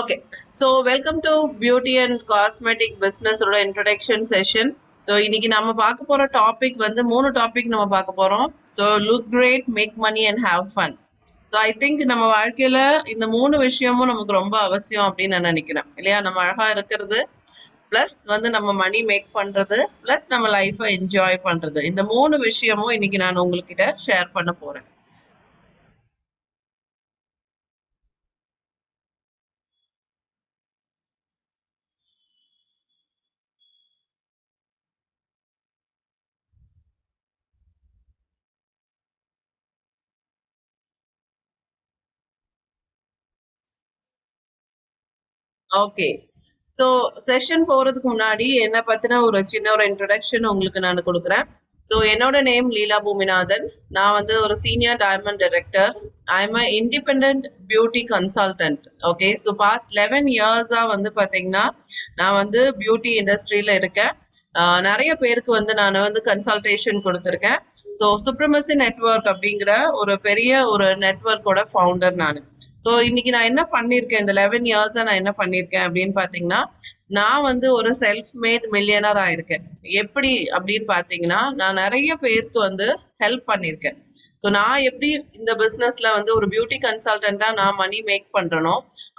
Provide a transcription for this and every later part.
Okay. So welcome to beauty and cosmetic பிஸ்னஸோட introduction session. So இன்னைக்கு நம்ம பார்க்க போற டாபிக் வந்து 3 டாபிக் நம்ம பார்க்க போறோம். So look great, make money and have fun. So I think நம்ம வாழ்க்கையில இந்த 3 விஷயமும் நமக்கு ரொம்ப அவசியம் அப்படின்னு நான் நினைக்கிறேன் இல்லையா? நம்ம அழகா இருக்கிறது, ப்ளஸ் வந்து நம்ம மணி மேக் பண்றது, ப்ளஸ் நம்ம லைஃப்பை என்ஜாய் பண்றது. இந்த 3 விஷயமும் இன்னைக்கு நான் உங்ககிட்ட ஷேர் பண்ண போறேன். ஓகே. ஸோ செஷன் போறதுக்கு முன்னாடி என்ன பத்தின ஒரு சின்ன ஒரு இன்ட்ரடக்ஷன் உங்களுக்கு நான் கொடுக்குறேன். ஸோ என்னோட நேம் லீலா பூமிநாதன். நான் வந்து ஒரு senior diamond director. I am a independent beauty consultant. Okay. So past 11 இயர்ஸா வந்து பாத்தீங்கன்னா நான் வந்து பியூட்டி இண்டஸ்ட்ரியில இருக்கேன். நிறைய பேருக்கு வந்து நான் வந்து கன்சல்டேஷன் கொடுத்துருக்கேன். ஸோ சுப்ரமசி நெட்வொர்க் அப்படிங்கிற ஒரு பெரிய ஒரு நெட்வொர்க்கோட ஃபவுண்டர் நான். ஸோ இன்னைக்கு நான் என்ன பண்ணியிருக்கேன், இந்த 11 இயர்ஸா நான் என்ன பண்ணியிருக்கேன் அப்படின்னு பார்த்தீங்கன்னா, நான் வந்து ஒரு செல்ஃப் மேட் மில்லியனர் ஆயிருக்கேன். எப்படி அப்படின்னு பார்த்தீங்கன்னா, நான் நிறைய பேருக்கு வந்து ஹெல்ப் பண்ணியிருக்கேன். ஸோ நான் எப்படி இந்த பிஸ்னஸ்ல வந்து ஒரு பியூட்டி கன்சல்டண்டா நான் மணி மேக் பண்றேனோ,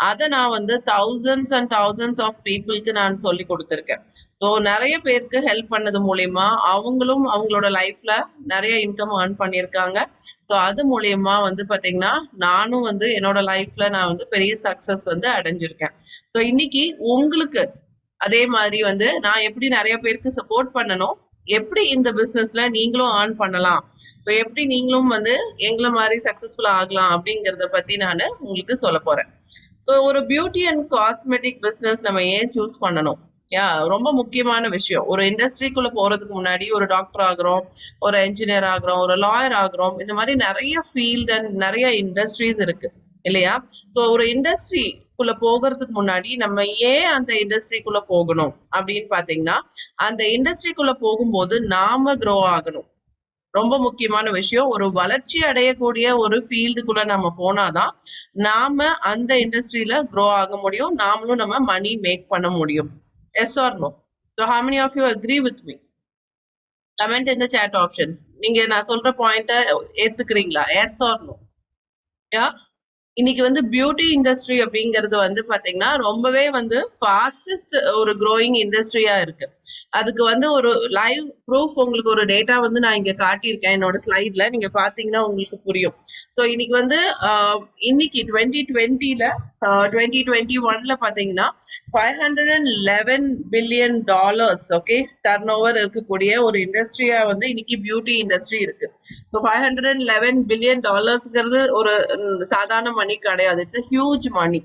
அதை நான் வந்து தௌசண்ட்ஸ் அண்ட் தௌசண்ட்ஸ் ஆஃப் பீப்புளுக்கு நான் சொல்லி கொடுத்துருக்கேன். ஸோ நிறைய பேருக்கு ஹெல்ப் பண்ணது மூலியமா அவங்களும் அவங்களோட லைஃப்ல நிறைய இன்கம் ஏர்ன் பண்ணியிருக்காங்க. ஸோ அது மூலியமா வந்து பாத்தீங்கன்னா நானும் வந்து என்னோட லைஃப்ல நான் வந்து பெரிய சக்சஸ் வந்து அடைஞ்சிருக்கேன். ஸோ இன்னைக்கு உங்களுக்கு அதே மாதிரி வந்து நான் எப்படி நிறைய பேருக்கு சப்போர்ட் பண்ணணும், எப்படி இந்த பிசினஸ்ல நீங்களும் ஏர்ன் பண்ணலாம், ஸோ எப்படி நீங்களும் வந்து எங்களை மாதிரி சக்சஸ்ஃபுல் ஆகலாம் அப்படிங்கிறத பத்தி நான் உங்களுக்கு சொல்ல போறேன். ஸோ ஒரு பியூட்டி அண்ட் காஸ்மெட்டிக் பிசினஸ் நம்ம ஏன் சூஸ் பண்ணணும்? யா, ரொம்ப முக்கியமான விஷயம். ஒரு இண்டஸ்ட்ரிக்குள்ள போறதுக்கு முன்னாடி ஒரு டாக்டர் ஆகுறோம், ஒரு என்ஜினியர் ஆகுறோம், ஒரு லாயர் ஆகுறோம். இந்த மாதிரி நிறைய ஃபீல்ட் அண்ட் நிறைய இண்டஸ்ட்ரீஸ் இருக்கு இல்லையா? ஸோ ஒரு இண்டஸ்ட்ரிக்குள்ள போகிறதுக்கு முன்னாடி நம்ம ஏன் அந்த இண்டஸ்ட்ரிக்குள்ள போகணும் அப்படின்னு பாத்தீங்கன்னா, அந்த இண்டஸ்ட்ரிக்குள்ள போகும்போது நாம க்ரோ ஆகணும். ரொம்ப முக்கியமான விஷயம். ஒரு வளர்ச்சி அடையக்கூடிய ஒரு ஃபீல்டுக்குள்ள நம்ம போனாதான் நாம அந்த இண்டஸ்ட்ரியில க்ரோ ஆக முடியும். நாமளும் நம்ம மணி மேக் பண்ண முடியும். Yes or no? So how many of you agree with me? Comment in the chat option. நீங்க நான் சொல்ற பாயிண்ட ஏத்துக்கிறீங்களா? Yes or no? யா. இன்னைக்கு வந்து பியூட்டி இண்டஸ்ட்ரி அப்படிங்கிறது வந்து பாத்தீங்கன்னா ரொம்பவே வந்து ஃபாஸ்டஸ்ட் ஒரு க்ரோயிங் இண்டஸ்ட்ரியா இருக்கு. அதுக்கு வந்து ஒரு லைவ் ப்ரூஃப் உங்களுக்கு ஒரு டேட்டா வந்து நான் இங்க காட்டியிருக்கேன் என்னோட ஸ்லைட்ல. நீங்க பாத்தீங்கன்னா உங்களுக்கு புரியும். ஸோ இன்னைக்கு வந்து இன்னைக்கு 2020ல 2021ல பாத்தீங்கன்னா $511 பில்லியன் ஓகே டர்ன் ஓவர் இருக்கக்கூடிய ஒரு இண்டஸ்ட்ரியா வந்து இன்னைக்கு பியூட்டி இண்டஸ்ட்ரி இருக்கு. ஸோ $511 பில்லியன் ஒரு சாதாரண மணி கிடையாது. It's huge money.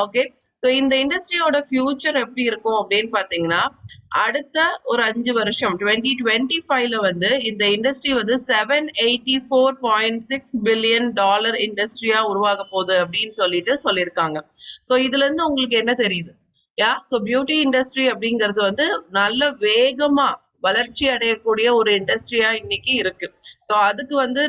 Okay. So இந்த இண்டஸ்ட்ரியோட ஃபியூச்சர் எப்படி இருக்கும் அப்படின்னு பாத்தீங்கன்னா, அடுத்த ஒரு 5 வருஷம் 2025ல வந்து இந்த இண்டஸ்ட்ரி வந்து $784.6 பில்லியன் இண்டஸ்ட்ரியா உருவாக போகுது அப்படின்னு சொல்லிட்டு சொல்லியிருக்காங்க. ஸோ இதுல இருந்து உங்களுக்கு என்ன தெரியுது? யா. ஸோ பியூட்டி இண்டஸ்ட்ரி அப்படிங்கிறது வந்து நல்ல வேகமா வளர்ச்சி அடையக்கூடிய ஒரு இண்டஸ்ட்ரியா இன்னைக்கு இருக்கு. ஸோ அதுக்கு வந்து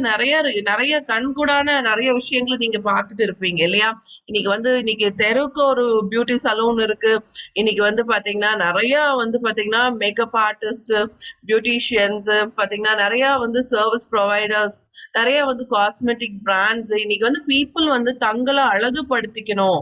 நிறைய கண்கூடான நிறைய விஷயங்களை நீங்க பார்த்துட்டு இருப்பீங்க இல்லையா? இன்னைக்கு தெருவுக்கு ஒரு பியூட்டி சலூன் இருக்கு. இன்னைக்கு வந்து பாத்தீங்கன்னா நிறைய வந்து பாத்தீங்கன்னா மேக்கப் ஆர்டிஸ்ட், பியூட்டிஷியன்ஸ், பாத்தீங்கன்னா நிறைய வந்து சர்வீஸ் ப்ரொவைடர்ஸ், நிறைய வந்து காஸ்மெட்டிக் பிராண்ட்ஸ். இன்னைக்கு வந்து பீப்புள் வந்து தங்களை அழகுபடுத்திக்கணும்,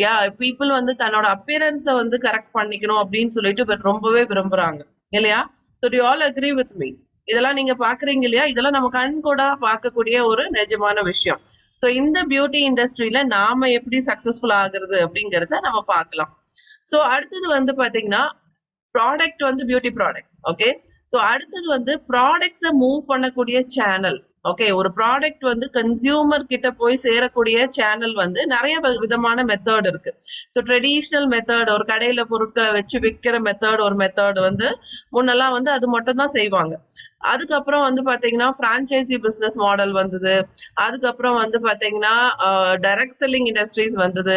யா, பீப்புள் வந்து தன்னோட அப்பியரன்ஸை வந்து கரெக்ட் பண்ணிக்கணும் அப்படின்னு சொல்லிட்டு ரொம்பவே விரும்புறாங்க இல்லையா? So to all agree with me? இதெல்லாம் நீங்க பாக்குறீங்க இல்லையா? இதெல்லாம் நம்ம கண் கூட பார்க்கக்கூடிய ஒரு நிஜமான விஷயம். ஸோ இந்த பியூட்டி இண்டஸ்ட்ரியில நாம எப்படி சக்சஸ்ஃபுல் ஆகுறது அப்படிங்கிறத நம்ம பார்க்கலாம். ஸோ அடுத்தது வந்து பாத்தீங்கன்னா ப்ராடக்ட் வந்து பியூட்டி ப்ராடக்ட்ஸ். ஓகே. ஸோ அடுத்தது வந்து ப்ராடக்ட்ஸை மூவ் பண்ணக்கூடிய சேனல். ஓகே. ஒரு ப்ராடக்ட் வந்து கன்சியூமர் கிட்ட போய் சேரக்கூடிய சேனல் வந்து நிறைய விதமான மெத்தட் இருக்கு. ஸோ ட்ரெடிஷ்னல் மெத்தட், ஒரு கடையில பொருட்களை வச்சு விற்கிற மெத்தட் ஒரு மெத்தட் வந்து முன்னெல்லாம் வந்து அது மட்டும் தான் செய்வாங்க. அதுக்கப்புறம் வந்து பாத்தீங்கன்னா பிரான்ச்சைசி பிசினஸ் மாடல் வந்தது. அதுக்கப்புறம் வந்து பாத்தீங்கன்னா டைரக்ட் செல்லிங் இண்டஸ்ட்ரீஸ் வந்தது.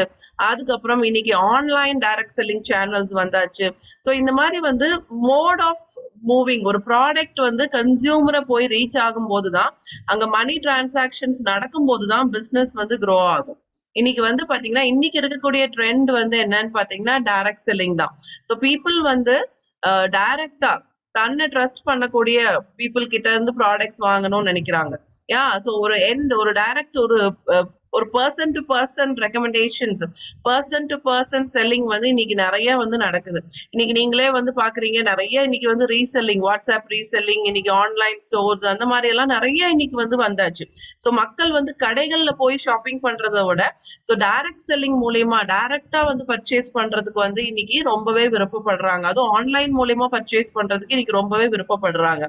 அதுக்கப்புறம் இன்னைக்கு ஆன்லைன் டைரக்ட் செல்லிங் சேனல்ஸ் வந்தாச்சு. ஸோ இந்த மாதிரி வந்து மோட் ஆஃப் மூவிங் ஒரு ப்ராடக்ட் வந்து கன்சியூமரை போய் ரீச் ஆகும் போதுதான், அங்க மணி டிரான்சாக்ஷன்ஸ் நடக்கும் போதுதான் பிசினஸ் வந்து க்ரோ ஆகும். இன்னைக்கு வந்து பாத்தீங்கன்னா இன்னைக்கு இருக்கக்கூடிய ட்ரெண்ட் வந்து என்னன்னு பாத்தீங்கன்னா டைரக்ட் செல்லிங் தான். ஸோ பீப்புள் வந்து டைரக்டா தன்னை ட்ரஸ்ட் பண்ணக்கூடிய பீப்புள் கிட்ட இருந்து ப்ராடக்ட்ஸ் வாங்கணும்னு நினைக்கிறாங்க. ஸோ ஒரு டைரக்ட் ஒரு person to person recommendations, person to person selling வந்து இன்னைக்கு நிறைய வந்து நடக்குது. இன்னைக்கு நீங்களே வந்து பாக்குறீங்க நிறைய இன்னைக்கு வந்து ரீசெல்லிங், வாட்ஸ்அப் ரீசெல்லிங், இன்னைக்கு ஆன்லைன் ஸ்டோர்ஸ் அந்த மாதிரி எல்லாம் நிறைய இன்னைக்கு வந்து வந்தாச்சு. ஸோ மக்கள் வந்து கடைகள்ல போய் ஷாப்பிங் பண்றதை விட ஸோ டைரக்ட் செல்லிங் மூலியமா டைரக்டா வந்து பர்ச்சேஸ் பண்றதுக்கு வந்து இன்னைக்கு ரொம்பவே விருப்பப்படுறாங்க. அதுவும் ஆன்லைன் மூலியமா பர்ச்சேஸ் பண்றதுக்கு இன்னைக்கு ரொம்பவே விருப்பப்படுறாங்க.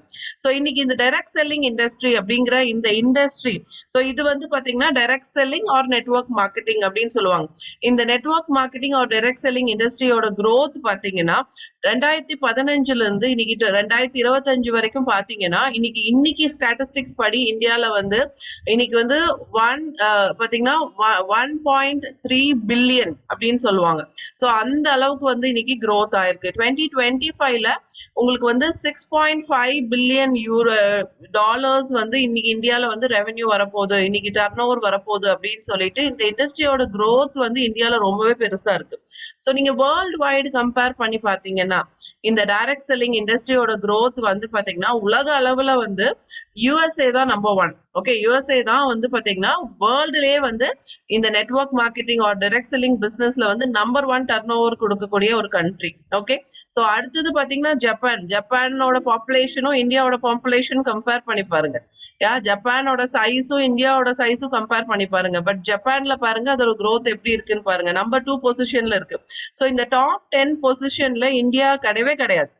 ஸோ இன்னைக்கு இந்த டைரக்ட் செல்லிங் இண்டஸ்ட்ரி அப்படிங்கிற இந்த இண்டஸ்ட்ரி, ஸோ இது வந்து பாத்தீங்கன்னா direct selling or network marketing அப்படின்னு சொல்லுவாங்க. இந்த network marketing or direct selling இண்டஸ்ட்ரியோட growth பாத்தீங்கன்னா 2015 இருந்து இன்னைக்கு 2025 வரைக்கும் பாத்தீங்கன்னா இன்னைக்கு ஸ்டாட்டிஸ்டிக்ஸ் படி இந்தியால வந்து இன்னைக்கு வந்து பாத்தீங்கன்னா 1.3 பில்லியன் அப்படின்னு சொல்லுவாங்க. ஸோ அந்த அளவுக்கு வந்து இன்னைக்கு growth ஆயிருக்கு. 2025ல உங்களுக்கு வந்து 6.5 பில்லியன் டாலர்ஸ் வந்து இன்னைக்கு இந்தியால வந்து ரெவென்யூ வரப்போகுது, இன்னைக்கு டர்ன் ஓவர் வரப்போகுது அப்படின்னு சொல்லிட்டு இந்த இண்டஸ்ட்ரியோட growth வந்து இந்தியால ரொம்பவே பெருசா இருக்கு. ஸோ நீங்க வேர்ல்டு வைடு கம்பேர் பண்ணி பாத்தீங்கன்னா இந்த டைரக்ட் செல்லிங் இண்டஸ்ட்ரியோட growth வந்து பாத்தீங்கன்னா உலக அளவுல வந்து யூஎஸ்ஏ தான் நம்பர் 1. ஓகே, யூஎஸ்ஏ தான் வந்து பாத்தீங்கன்னா வேர்ல்டுலயே வந்து இந்த network marketing or direct selling பிசினஸ்ல வந்து நம்பர் 1 டர்ன் ஓவர் கொடுக்கக்கூடிய ஒரு கண்ட்ரி. ஓகே, ஸோ அடுத்தது பாத்தீங்கன்னா ஜப்பானோட பாப்புலேஷனும் இந்தியாவோட பாப்புலேஷன் கம்பேர் பண்ணி பாருங்க. ஜப்பானோட சைஸும் இந்தியாவோட சைஸும் கம்பேர் பண்ணி பாருங்க. பட் ஜப்பான்ல பாருங்க அதோட growth எப்படி இருக்குன்னு பாருங்க. நம்பர் 2 பொசிஷன்ல இருக்கு. ஸோ இந்த டாப் 10 பொசிஷன்ல இந்தியா கிடையவே கிடையாது.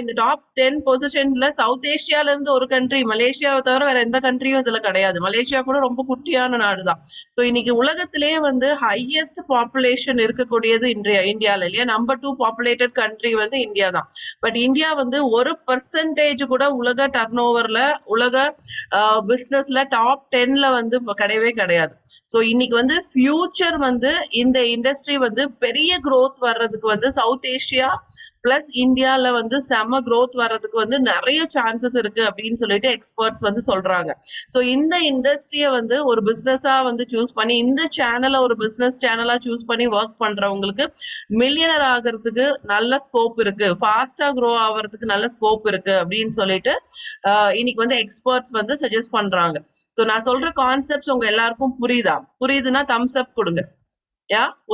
இந்த டாப் 10 பொசிஷன்ல சவுத் ஏசியால இருந்து ஒரு கண்ட்ரி, மலேசியாவை தவிர வேற எந்த கண்ட்ரியும் இதுல கிடையாது. மலேசியா கூட ரொம்ப குட்டியான நாடுதான். ஸோ இன்னைக்கு உலகத்திலேயே வந்து ஹையஸ்ட் பாப்புலேஷன் இருக்கக்கூடியது இந்தியால இல்லையா. நம்பர் 2 பாப்புலேட்டட் கண்ட்ரி வந்து இந்தியா தான். பட் இந்தியா வந்து 1% கூட உலக டர்ன் ஓவர்ல, உலக பிசினஸ்ல டாப் 10ல வந்து கிடையவே கிடையாது. ஸோ இன்னைக்கு வந்து ஃபியூச்சர் வந்து இந்த இண்டஸ்ட்ரி வந்து பெரிய growth வர்றதுக்கு வந்து சவுத் ஏசியா பிளஸ் இந்தியால வந்து செம growth வர்றதுக்கு வந்து நிறைய சான்சஸ் இருக்கு அப்படின்னு சொல்லிட்டு எக்ஸ்பர்ட்ஸ் வந்து சொல்றாங்க. ஸோ இந்த இண்டஸ்ட்ரியை வந்து ஒரு பிசினஸா வந்து சூஸ் பண்ணி, இந்த சேனலை ஒரு பிசினஸ் சேனலா சூஸ் பண்ணி ஒர்க் பண்றவங்களுக்கு மில்லியனர் ஆகிறதுக்கு நல்ல ஸ்கோப் இருக்கு, ஃபாஸ்டா க்ரோ ஆகிறதுக்கு நல்ல ஸ்கோப் இருக்கு அப்படின்னு சொல்லிட்டு இன்னைக்கு வந்து எக்ஸ்பர்ட்ஸ் வந்து சஜஸ்ட் பண்றாங்க. ஸோ நான் சொல்ற கான்செப்ட்ஸ் உங்க எல்லாருக்கும் புரியுதுன்னா தம்ஸ் அப் கொடுங்க.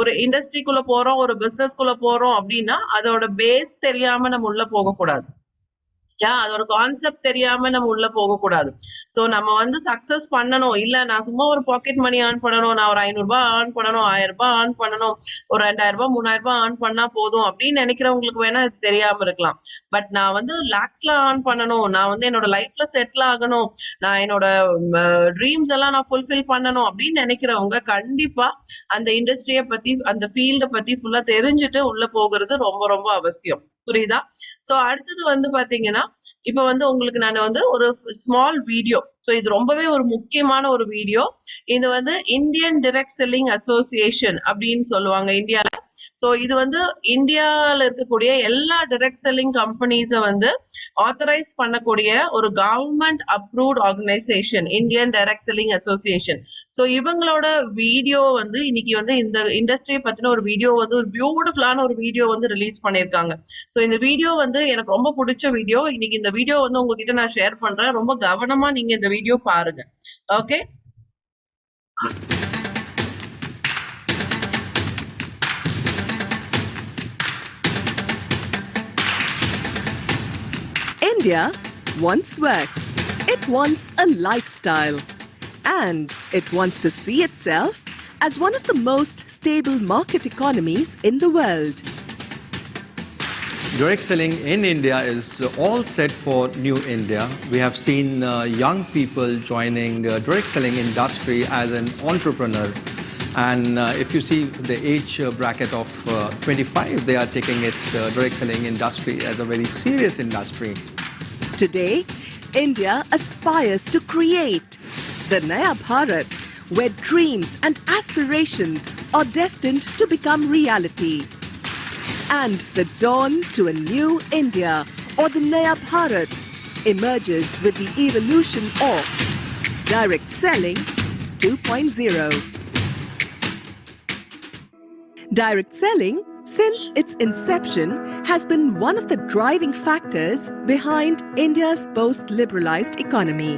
ஒரு இண்டஸ்ட்ரிக்குள்ள போறோம், ஒரு பிசினஸ்க்குள்ள போறோம் அப்படின்னா அதோட பேஸ் தெரியாம நம்ம உள்ள போகக்கூடாது. அதோட கான்செப்ட் தெரியாம நம்ம உள்ள போகக்கூடாது. சோ நம்ம வந்து சக்சஸ் பண்ணணும். இல்ல நான் சும்மா ஒரு பாக்கெட் மணி ஏர்ன் பண்ணணும், நான் ஒரு 500 ரூபாய் ஏர்ன் பண்ணணும், 1000 ரூபாய் ஏர்ன் பண்ணணும், ஒரு 2000 ரூபாய் 3000 ரூபாய் ஏர்ன் பண்ணா போதும் அப்படின்னு நினைக்கிறவங்களுக்கு வேணா இது தெரியாம இருக்கலாம். பட் நான் வந்து லாக்ஸ்ல ஏர்ன் பண்ணணும், நான் வந்து என்னோட லைஃப்ல செட்டில் ஆகணும், நான் என்னோட ட்ரீம்ஸ் எல்லாம் நான் ஃபுல்ஃபில் பண்ணணும் அப்படின்னு நினைக்கிறவங்க கண்டிப்பா அந்த இண்டஸ்ட்ரிய பத்தி, அந்த ஃபீல்ட பத்தி ஃபுல்லா தெரிஞ்சுட்டு உள்ள போகிறது ரொம்ப ரொம்ப அவசியம். புரியுதா? சோ அடுத்தது வந்து பாத்தீங்கன்னா இப்ப வந்து உங்களுக்கு நான் வந்து ஒரு ஸ்மால் வீடியோ, சோ இது ரொம்பவே ஒரு முக்கியமான ஒரு வீடியோ. இது வந்து இந்தியன் டைரக்ட் செல்லிங் அசோசியேஷன் அப்படின்னு சொல்லுவாங்க இந்தியால. சோ இது வந்து இந்தியால இருக்கக்கூடிய எல்லா டைரக்ட் செல்லிங் கம்பெனிஸை வந்து ஆத்தரைஸ் பண்ணக்கூடிய ஒரு government approved organisation, Indian direct selling association. So இவங்களோட வீடியோ வந்து இன்னைக்கு வந்து இந்த இண்டஸ்ட்ரியை பத்தின ஒரு வீடியோ வந்து ஒரு பியூட்டிஃபுல்லான ஒரு வீடியோ வந்து ரிலீஸ் பண்ணிருக்காங்க. சோ இந்த வீடியோ வந்து எனக்கு ரொம்ப பிடிச்ச வீடியோ. இன்னைக்கு இந்த வீடியோ வந்து உங்ககிட்ட நான் ஷேர் பண்றேன். ரொம்ப கவனமா நீங்க இந்த வீடியோ பாருங்க. Okay, India wants work. It wants a lifestyle. And it wants to see itself as one of the most stable market economies in the world. Direct selling in India is all set for New India. We have seen young people joining the direct selling industry as an entrepreneur. And if you see the age bracket of 25, they are taking it direct selling industry as a very serious industry. Today, India aspires to create the Naya Bharat, where dreams and aspirations are destined to become reality. And the dawn to a new India, or the Naya Bharat, emerges with the evolution of direct selling 2.0. Direct selling, since its inception, has been one of the driving factors behind India's post-liberalized economy.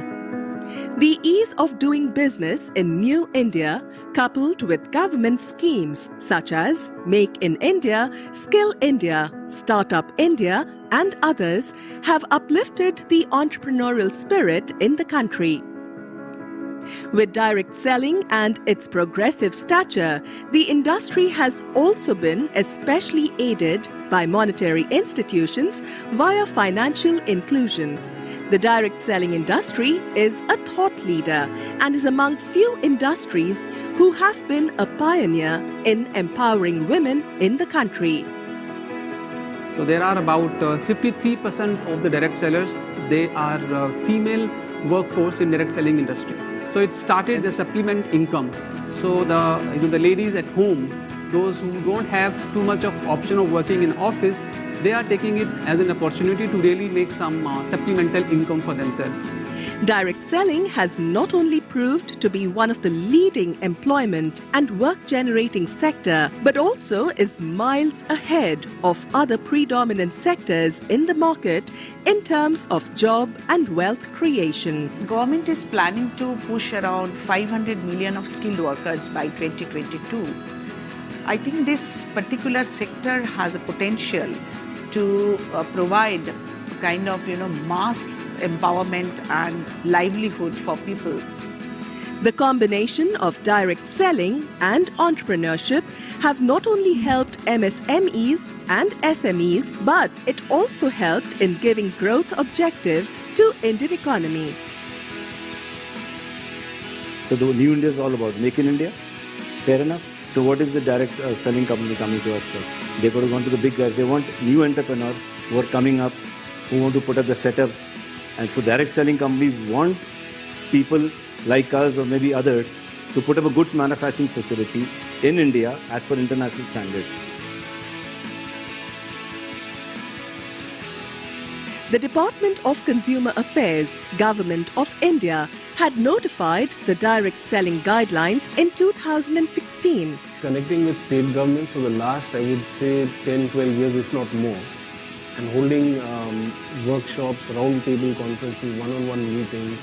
The ease of doing business in New India, coupled with government schemes such as Make in India, Skill India, Startup India, and others, have uplifted the entrepreneurial spirit in the country. With direct selling and its progressive stature, the industry has also been especially aided by monetary institutions via financial inclusion. The direct selling industry is a thought leader and is among few industries who have been a pioneer in empowering women in the country. So there are about 53% of the direct sellers, they are female workforce in direct selling industry. So it started as a supplement income. So the ladies at home, those who don't have too much of option of working in office, they are taking it as an opportunity to really make some supplemental income for themselves. Direct selling has not only proved to be one of the leading employment and work-generating sector, but also is miles ahead of other predominant sectors in the market in terms of job and wealth creation. Government is planning to push around 500 million of skilled workers by 2022. I think this particular sector has a potential to provide kind of mass empowerment and livelihood for people. The combination of direct selling and entrepreneurship have not only helped MSMEs and SMEs, but it also helped in giving growth objective to Indian economy. So the New India is all about Make in India. Fair enough. So what is the direct selling company coming to us for? They've got to go to the big guys. They want new entrepreneurs who are coming up, who want to put up the setups. And so direct selling companies want people like us or maybe others to put up a goods manufacturing facility in India as per international standards. The Department of Consumer Affairs, Government of India, had notified the direct selling guidelines in 2016. Connecting with state governments for the last, I would say, 10, 12 years, if not more, and holding workshops, round table conferences, one-on-one meetings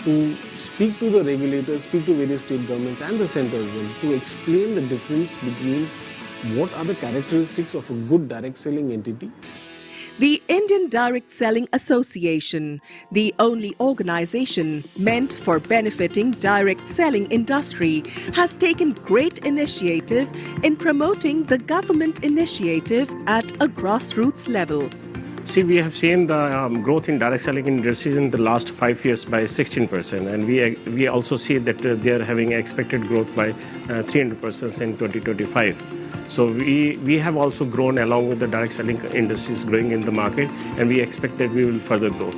to speak to the regulators, speak to various state governments and the centre as well, to explain the difference between what are the characteristics of a good direct selling entity. The Indian Direct Selling Association, the only organization meant for benefiting direct selling industry, has taken great initiative in promoting the government initiative at a grassroots level. See, we have seen the growth in direct selling industry in the last 5 years by 16%, and we also see that they are having expected growth by 300% in 2025. So we have also grown along with the direct selling industries growing in the market, and we expect that we will further grow.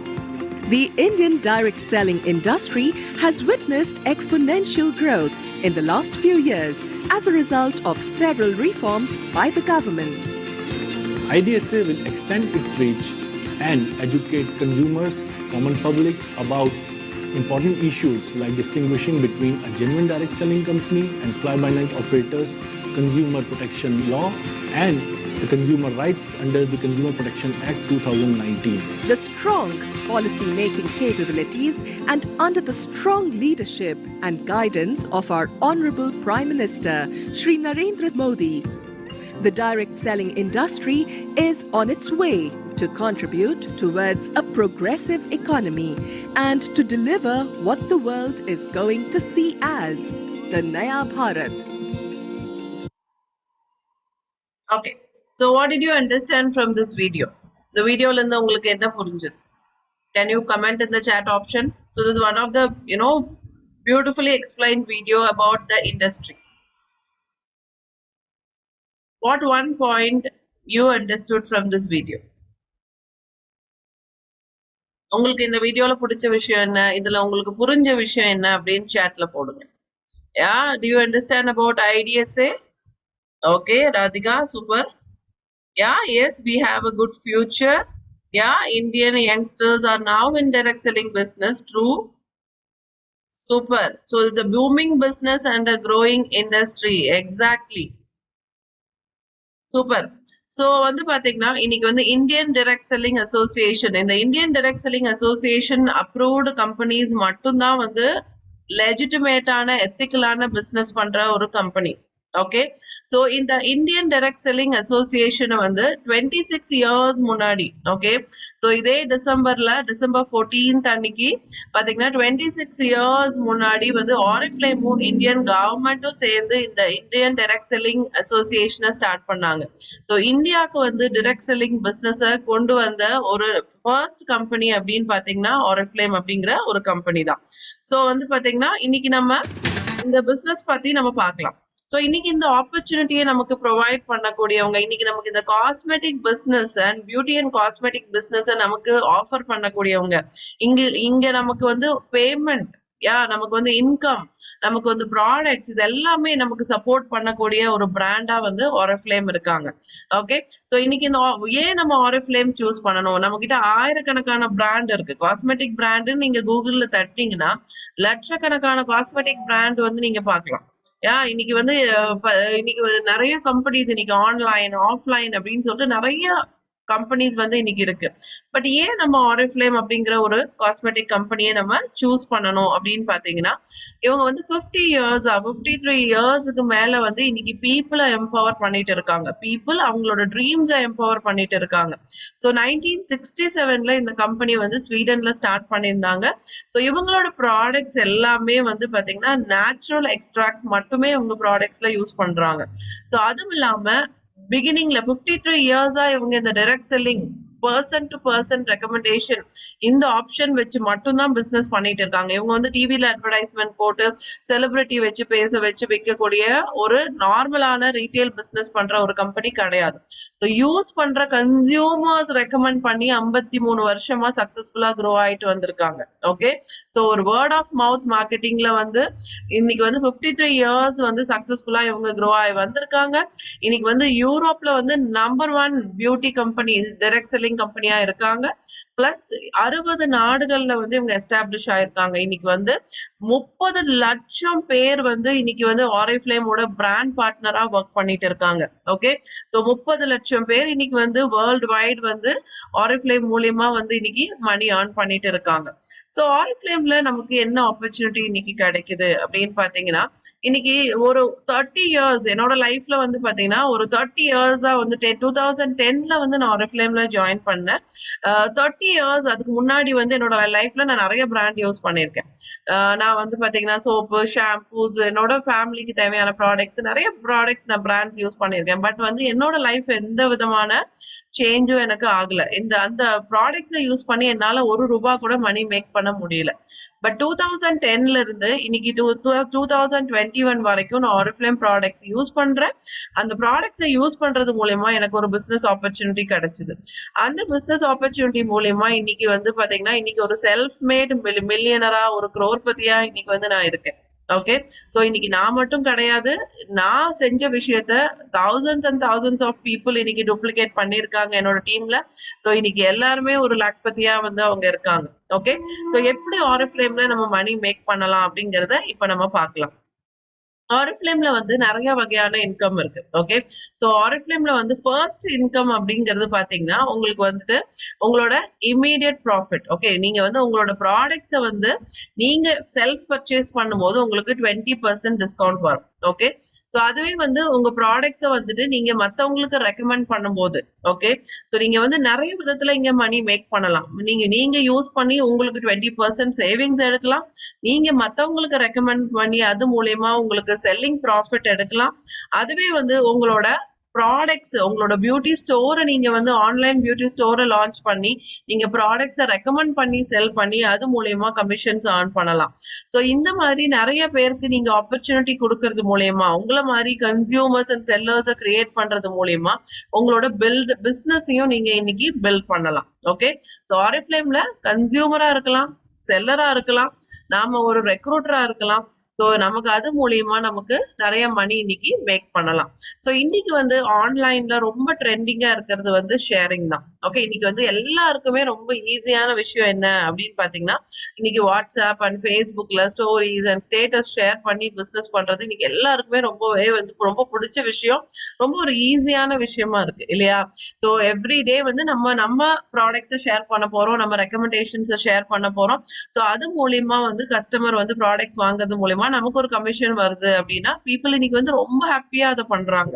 The Indian direct selling industry has witnessed exponential growth in the last few years as a result of several reforms by the government. IDSA will extend its reach and educate consumers, common public about important issues like distinguishing between a genuine direct selling company and fly-by-night operators, consumer protection law, and the consumer rights under the Consumer Protection Act 2019. The strong policy-making capabilities and under the strong leadership and guidance of our Honorable Prime Minister, Shri Narendra Modi, the direct selling industry is on its way to contribute towards a progressive economy and to deliver what the world is going to see as the Naya Bharat. Okay, so what did you understand from this video? The video lenda ungalku enna purinjadu? Can you comment in the chat option? So this is one of the beautifully explained video about the industry. What one point you understood from this video? உங்களுக்கு இந்த வீடியோல பிடிச்ச விஷயம் என்ன, இதுல உங்களுக்கு புரிஞ்ச விஷயம் என்ன அப்படின்னு chatல போடுங்க. Yeah, do you understand about IDSA? Okay, Radhika, super. Yeah, yes, we have a good future. Yeah, Indian youngsters are now in direct selling business. True. Super. So the booming business and a growing industry. Exactly. Super. So வந்து பாத்தீங்கன்னா இன்னைக்கு வந்து Indian direct selling association, இந்த Indian direct selling association approved companies மட்டும்தான் வந்து லெஜிட்டிமேட்டான எத்திக்கலான business பண்ற ஒரு company. Okay, so இந்த இந்தியன் டைரக்ட் செல்லிங் அசோசியேஷன் வந்து 26 இயர்ஸ் முன்னாடி, ஓகே, சோ இதே டிசம்பர் 14th அன்னைக்கு பாத்தீங்கன்னா 26 இயர்ஸ் முன்னாடி வந்து ஆரிஃப்ளேமும் இந்தியன் கவர்மெண்ட்டும் சேர்ந்து இந்த இந்தியன் டைரக்ட் செல்லிங் அசோசியேஷனை ஸ்டார்ட் பண்ணாங்க. ஸோ இந்தியாவுக்கு வந்து டைரக்ட் செல்லிங் பிசினஸை கொண்டு வந்த ஒரு ஃபர்ஸ்ட் கம்பெனி அப்படின்னு பாத்தீங்கன்னா ஆரிஃப்ளேம் அப்படிங்கிற ஒரு கம்பெனி தான். ஸோ வந்து பாத்தீங்கன்னா இன்னைக்கு நம்ம இந்த பிசினஸ் பத்தி நம்ம பார்க்கலாம். ஸோ இன்னைக்கு இந்த ஆப்பர்ச்சுனிட்டியை நமக்கு ப்ரொவைட் பண்ணக்கூடியவங்க, இன்னைக்கு நமக்கு இந்த cosmetic business and beauty and cosmetic business நமக்கு ஆஃபர் பண்ணக்கூடியவங்க, இங்க நமக்கு வந்து பேமெண்ட், நமக்கு வந்து இன்கம், நமக்கு வந்து ப்ராடக்ட்ஸ், இது எல்லாமே நமக்கு சப்போர்ட் பண்ணக்கூடிய ஒரு பிராண்டா வந்து ஆரிஃப்ளேம் இருக்காங்க. ஓகே, சோ இன்னைக்கு இந்த ஏன் நம்ம ஆரிஃப்ளேம் சூஸ் பண்ணணும்? நம்ம கிட்ட ஆயிரக்கணக்கான பிராண்ட் இருக்கு. காஸ்மெட்டிக் பிராண்டு நீங்க கூகுள்ல தட்டினீங்கன்னா லட்சக்கணக்கான காஸ்மெட்டிக் பிராண்ட் வந்து நீங்க பார்க்கலாம். இன்னைக்கு வந்து இன்னைக்கு நிறைய கம்பெனிஸ் இன்னைக்கு ஆன்லைன் ஆஃப்லைன் அப்படின்னு சொல்லிட்டு நிறைய கம்பெனிஸ் வந்து இன்னைக்கு இருக்கு. பட் ஏன் நம்ம ஆரிஃப்ளேம் அப்படிங்கிற ஒரு காஸ்மெட்டிக் கம்பெனியை நம்ம சூஸ் பண்ணணும் அப்படின்னு பாத்தீங்கன்னா, இவங்க வந்து 53 இயர்ஸுக்கு மேல வந்து இன்னைக்கு பீப்புளை எம்பவர் பண்ணிட்டு இருக்காங்க. பீப்புள் அவங்களோட ட்ரீம்ஸை எம்பவர் பண்ணிட்டு இருக்காங்க. ஸோ 1967 இந்த கம்பெனி வந்து ஸ்வீடன்ல ஸ்டார்ட் பண்ணியிருந்தாங்க. ஸோ இவங்களோட ப்ராடக்ட்ஸ் எல்லாமே வந்து பாத்தீங்கன்னா நேச்சுரல் எக்ஸ்ட்ராக்ட்ஸ் மட்டுமே இவங்க ப்ராடக்ட்ஸ்ல யூஸ் பண்றாங்க. ஸோ அதுவும் இல்லாம பிகினிங்ல 53 இயர்ஸா இவங்க இந்த direct selling person to person recommendation இந்த ஆப்ஷன் வச்சு மட்டும்தான் பிசினஸ் பண்ணிட்டு இருக்காங்க. இவங்க வந்து டிவில அட்வர்டைஸ்மெண்ட் போட்டு செலிபிரிட்டி வச்சு பேச வச்சு விற்கக்கூடிய ஒரு நார்மலான ரீட்டைல் பிசினஸ் பண்ற ஒரு கம்பெனி கிடையாது. யூஸ் பண்ற கன்சியூமர்ஸ் ரெக்கமெண்ட் பண்ணி 53 வருஷமா சக்சஸ்ஃபுல்லா க்ரோ ஆயிட்டு வந்திருக்காங்க. ஓகே, ஸோ ஒரு வேர்ட் ஆஃப் மவுத் மார்க்கெட்டிங்ல வந்து இன்னைக்கு வந்து 53 இயர்ஸ் வந்து சக்சஸ்ஃபுல்லா இவங்க க்ரோ ஆகி வந்திருக்காங்க. இன்னைக்கு வந்து யூரோப்ல வந்து number 1 beauty company direct selling கம்பெனியா இருக்காங்க. பிளஸ் 60 நாடுகள்ல வந்து இவங்க எஸ்டாப்ளிஷ் ஆயிருக்காங்க. இன்னைக்கு வந்து 30 லட்சம் பேர் வந்து இன்னைக்கு வந்து ஆரிஃப்ளேமோட பிராண்ட் பார்ட்னரா ஒர்க் பண்ணிட்டு இருக்காங்க. ஓகே, ஸோ 30 லட்சம் பேர் இன்னைக்கு வந்து வேர்ல்டு வைட் வந்து ஆரிஃப்ளேம் மூலியமா வந்து இன்னைக்கு மணி ஏர்ன் பண்ணிட்டு இருக்காங்க. ஸோ ஆரிஃப்ளேம்ல நமக்கு என்ன ஆப்பர்ச்சுனிட்டி இன்னைக்கு கிடைக்குது அப்படின்னு பாத்தீங்கன்னா, இன்னைக்கு ஒரு 30 இயர்ஸ் என்னோட லைஃப்ல வந்து பாத்தீங்கன்னா ஒரு 30 இயர்ஸா வந்து 2010ல வந்து நான் ஆரிஃப்ளேம்ல ஜாயின் பண்ணேன். 30 இயர்ஸ் அதுக்கு முன்னாடி வந்து என்னோட லைஃப்ல நான் நிறைய பிராண்ட் யூஸ் பண்ணியிருக்கேன். நான் வந்து பாத்தீங்கன்னா சோப்பு, ஷாம்பூஸ், என்னோட ஃபேமிலிக்கு தேவையான ப்ராடக்ட்ஸ், நிறைய ப்ராடக்ட்ஸ் நான் பிராண்ட்ஸ் யூஸ் பண்ணியிருக்கேன். பட் வந்து என்னோட லைஃப் எந்த விதமான சேஞ்சும் எனக்கு ஆகல. அந்த ப்ராடக்ட்ஸை யூஸ் பண்ணி என்னால ₹1 கூட மணி மேக் பண்ண முடியல. பட் 2010ல இருந்து இன்னைக்கு 2021 வரைக்கும் நான் ஆரிஃப்ளேம் ப்ராடக்ட்ஸ் யூஸ் பண்றேன். அந்த ப்ராடக்ட்ஸை யூஸ் பண்றது மூலயமா எனக்கு ஒரு பிசினஸ் ஆப்பர்ச்சுனிட்டி கிடைச்சது. அந்த பிசினஸ் ஆப்பர்ச்சுனிட்டி மூலயமா இன்னைக்கு வந்து பாத்தீங்கன்னா இன்னைக்கு ஒரு செல்ஃப் மேட் மில்லியனரா, ஒரு crorepatiயா இன்னைக்கு வந்து நான் இருக்கேன். ஓகே, சோ இன்னைக்கு நான் மட்டும் கிடையாது, நான் செஞ்ச விஷயத்த thousands and thousands of people இன்னைக்கு டூப்ளிகேட் பண்ணிருக்காங்க என்னோட டீம்ல. சோ இன்னைக்கு எல்லாருமே ஒரு லாக்பதியா வந்து அவங்க இருக்காங்க. ஓகே, சோ எப்படி ஆரிஃப்ளேம்ல நம்ம மணி மேக் பண்ணலாம் அப்படிங்கறத இப்ப நம்ம பார்க்கலாம். ஆரிஃப்ளேம்ல வந்து நிறைய வகையான இன்கம் இருக்கு. ஓகே, சோ ஆரிஃப்ளேம்ல வந்து ஃபர்ஸ்ட் இன்கம் அப்படிங்கிறது பாத்தீங்கன்னா உங்களுக்கு வந்துட்டு உங்களோட இமீடியட் ப்ராஃபிட். ஓகே, நீங்க வந்து உங்களோட ப்ராடக்ட்ஸை வந்து நீங்க செல்ஃப் பர்ச்சேஸ் பண்ணும்போது உங்களுக்கு 20% டிஸ்கவுண்ட் வரும். ஓகே, சோ அதுவே வந்து உங்க ப்ராடக்ட்ஸை வந்துட்டு நீங்க மத்தவங்களுக்கு ரெக்கமெண்ட் பண்ணும்போது, ஓகே, சோ நீங்க வந்து நிறைய விதத்துல இங்க மணி மேக் பண்ணலாம். நீங்க யூஸ் பண்ணி உங்களுக்கு 20% சேவிங்ஸ் எடுக்கலாம். நீங்க மத்தவங்களுக்கு ரெக்கமெண்ட் பண்ணி அது மூலயமா உங்களுக்கு செல்லிங் ப்ராஃபிட் எடுக்கலாம். அதுவே வந்து உங்களோட ப்ராடக்ட்ஸ், உங்களோட பியூட்டி ஸ்டோரை நீங்க வந்து ஆன்லைன் பியூட்டி ஸ்டோரை லான்ச் பண்ணி நீங்க ப்ராடக்ட்ஸை ரெக்கமெண்ட் பண்ணி செல் பண்ணி அது மூலயமா கமிஷன்ஸ் ஏர்ன் பண்ணலாம். ஸோ இந்த மாதிரி நிறைய பேருக்கு நீங்க ஆப்பர்ச்சுனிட்டி கொடுக்கறது மூலயமா, உங்களை மாதிரி கன்சியூமர்ஸ் அண்ட் செல்லர்ஸை கிரியேட் பண்றது மூலயமா உங்களோட பிசினஸையும் நீங்க இன்னைக்கு பில்ட் பண்ணலாம். ஓகே, ஸோ ஆரிஃப்ளேம்ல கன்சியூமரா இருக்கலாம், செல்லரா இருக்கலாம், நாம ஒரு ரெக்ரூட்டரா இருக்கலாம். ஸோ நமக்கு அது மூலியமா நமக்கு நிறைய மணி இன்னைக்கு மேக் பண்ணலாம். ஸோ இன்னைக்கு வந்து ஆன்லைன்ல ரொம்ப ட்ரெண்டிங்கா இருக்கிறது வந்து ஷேரிங் தான். ஓகே, இன்னைக்கு வந்து எல்லாருக்குமே ரொம்ப ஈஸியான விஷயம் என்ன அப்படின்னு பாத்தீங்கன்னா, இன்னைக்கு வாட்ஸ்அப் அண்ட் ஃபேஸ்புக்ல ஸ்டோரிஸ் அண்ட் ஸ்டேட்டஸ் ஷேர் பண்ணி பிசினஸ் பண்றது இன்னைக்கு எல்லாருக்குமே ரொம்பவே வந்து ரொம்ப பிடிச்ச விஷயம், ரொம்ப ஒரு ஈஸியான விஷயமா இருக்கு இல்லையா? ஸோ எவ்ரி டே வந்து நம்ம ப்ராடக்ட்ஸை ஷேர் பண்ண போறோம், நம்ம ரெக்கமெண்டேஷன்ஸை ஷேர் பண்ண போறோம். ஸோ அது மூலியமா வந்து கஸ்டமர் வந்து ப்ராடக்ட்ஸ் வாங்குறது மூலியமா நமக்கு ஒரு கமிஷன் வருது அப்படின்னா பீப்புள் இன்னைக்கு வந்து ரொம்ப ஹாப்பியா அதை பண்றாங்க.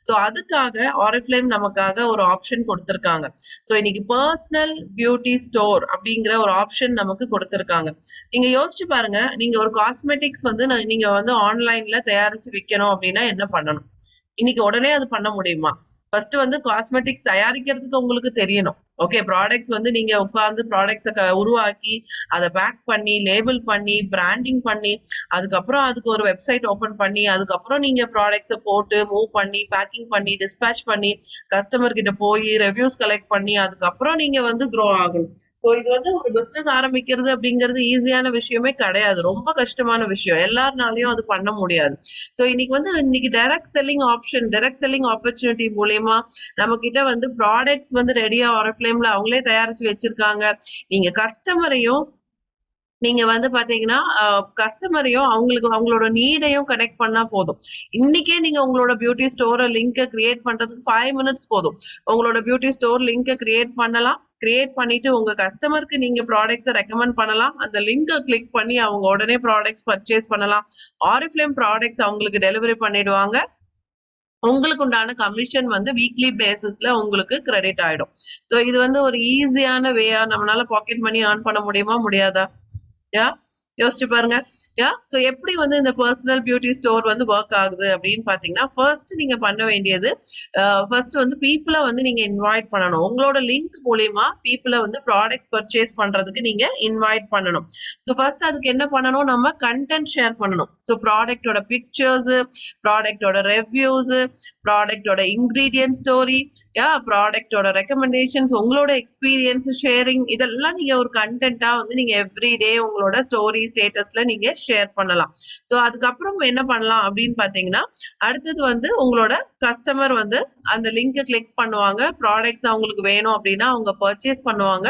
ஸோ அதுக்காக ஆரிஃப்ளேம் நமக்காக ஒரு ஆப்ஷன் கொடுத்திருக்காங்க. ஸோ இன்னைக்கு பர்சனல் பியூட்டி ஸ்டோர் அப்படிங்கிற ஒரு ஆப்ஷன் நமக்கு கொடுத்திருக்காங்க. நீங்க யோசிச்சு பாருங்க, நீங்க ஒரு காஸ்மெட்டிக்ஸ் வந்து நீங்க வந்து ஆன்லைன்ல தயாரிச்சு விற்கணும் அப்படின்னா என்ன பண்ணணும்? இன்னைக்கு உடனே அது பண்ண முடியுமா? ஃபர்ஸ்ட் வந்து காஸ்மெட்டிக்ஸ் தயாரிக்கிறதுக்கு உங்களுக்கு தெரியணும். ஓகே, ப்ராடக்ட்ஸ் வந்து நீங்க உட்கார்ந்து ப்ராடக்ட்ஸை உருவாக்கி அதை பேக் பண்ணி லேபிள் பண்ணி பிராண்டிங் பண்ணி அதுக்கப்புறம் அதுக்கு ஒரு வெப்சைட் ஓபன் பண்ணி அதுக்கப்புறம் நீங்க ப்ராடக்ட்ஸை போட்டு மூவ் பண்ணி பேக்கிங் பண்ணி டிஸ்பேச் பண்ணி கஸ்டமர் கிட்ட போய் ரெவ்யூஸ் கலெக்ட் பண்ணி அதுக்கப்புறம் நீங்க வந்து க்ரோ ஆகணும். ஸோ இது வந்து ஒரு பிசினஸ் ஆரம்பிக்கிறது அப்படிங்கிறது ஈஸியான விஷயமே கிடையாது, ரொம்ப கஷ்டமான விஷயம், எல்லாருனாலையும் அது பண்ண முடியாது. ஸோ இன்னைக்கு direct selling option, direct selling opportunity மூலியமா நம்ம கிட்ட வந்து ப்ராடக்ட்ஸ் வந்து ரெடியா ஆரிஃப்ளேம்ல அவங்களே தயாரிச்சு வச்சிருக்காங்க. நீங்க கஸ்டமரையும் நீங்க வந்து பாத்தீங்கன்னா கஸ்டமரையும் அவங்களுக்கு அவங்களோட நீடையும் கனெக்ட் பண்ணா போதும். இன்னைக்கே நீங்க உங்களோட பியூட்டி ஸ்டோர் லிங்கை கிரியேட் பண்றதுக்கு 5 மினிட்ஸ் போதும். உங்களோட பியூட்டி ஸ்டோர் லிங்கை கிரியேட் பண்ணலாம். கிரியேட் பண்ணிட்டு உங்க கஸ்டமருக்கு நீங்க ப்ராடக்ட்ஸை ரெக்கமெண்ட் பண்ணலாம். அந்த லிங்கை கிளிக் பண்ணி அவங்க உடனே ப்ராடக்ட்ஸ் பர்ச்சேஸ் பண்ணலாம். ஆரிஃப்ளேம் ப்ராடக்ட்ஸ் அவங்களுக்கு டெலிவரி பண்ணிடுவாங்க. உங்களுக்கு உண்டான கமிஷன் வந்து வீக்லி பேசிஸ்ல உங்களுக்கு கிரெடிட் ஆயிடும். ஸோ இது வந்து ஒரு ஈஸியான வேயா நம்மளால பாக்கெட் மணி ஏர்ன் பண்ண முடியுமா முடியாதா? யோசிச்சு பாருங்க. சோ எப்படி வந்து இந்த பர்சனல் பியூட்டி ஸ்டோர் வந்து ஒர்க் ஆகுது அப்படின்னு பாத்தீங்கன்னா, ஃபர்ஸ்ட் நீங்க பண்ண வேண்டியது ஃபர்ஸ்ட் வந்து பீப்புளை வந்து நீங்க இன்வைட் பண்ணணும். உங்களோட லிங்க் மூலியமா பீப்புளை வந்து ப்ராடக்ட்ஸ் பர்ச்சேஸ் பண்றதுக்கு நீங்க இன்வைட் பண்ணணும். ஸோ ஃபர்ஸ்ட் அதுக்கு என்ன பண்ணணும், நம்ம கண்டென்ட் ஷேர் பண்ணணும். ஸோ ப்ராடக்டோட பிக்சர்ஸ், ப்ராடக்டோட ரெவ்யூஸ், ப்ராடக்டோட இன்கிரீடியன்ட் ஸ்டோரி, ப்ராடக்டோட ரெக்கமெண்டேஷன்ஸ், உங்களோட எக்ஸ்பீரியன்ஸ் ஷேரிங், இதெல்லாம் நீங்க ஒரு கண்டென்ட்டா வந்து நீங்க எவ்ரி டே உங்களோட ஸ்டோரி ஸ்டேட்டஸ்ல நீங்க ஷேர் பண்ணலாம். ஸோ அதுக்கப்புறம் என்ன பண்ணலாம் அப்படின்னு பாத்தீங்கன்னா, அடுத்தது வந்து உங்களோட கஸ்டமர் வந்து அந்த லிங்கை கிளிக் பண்ணுவாங்க, ப்ராடக்ட்ஸ் அவங்களுக்கு வேணும் அப்படின்னா அவங்க பர்ச்சேஸ் பண்ணுவாங்க.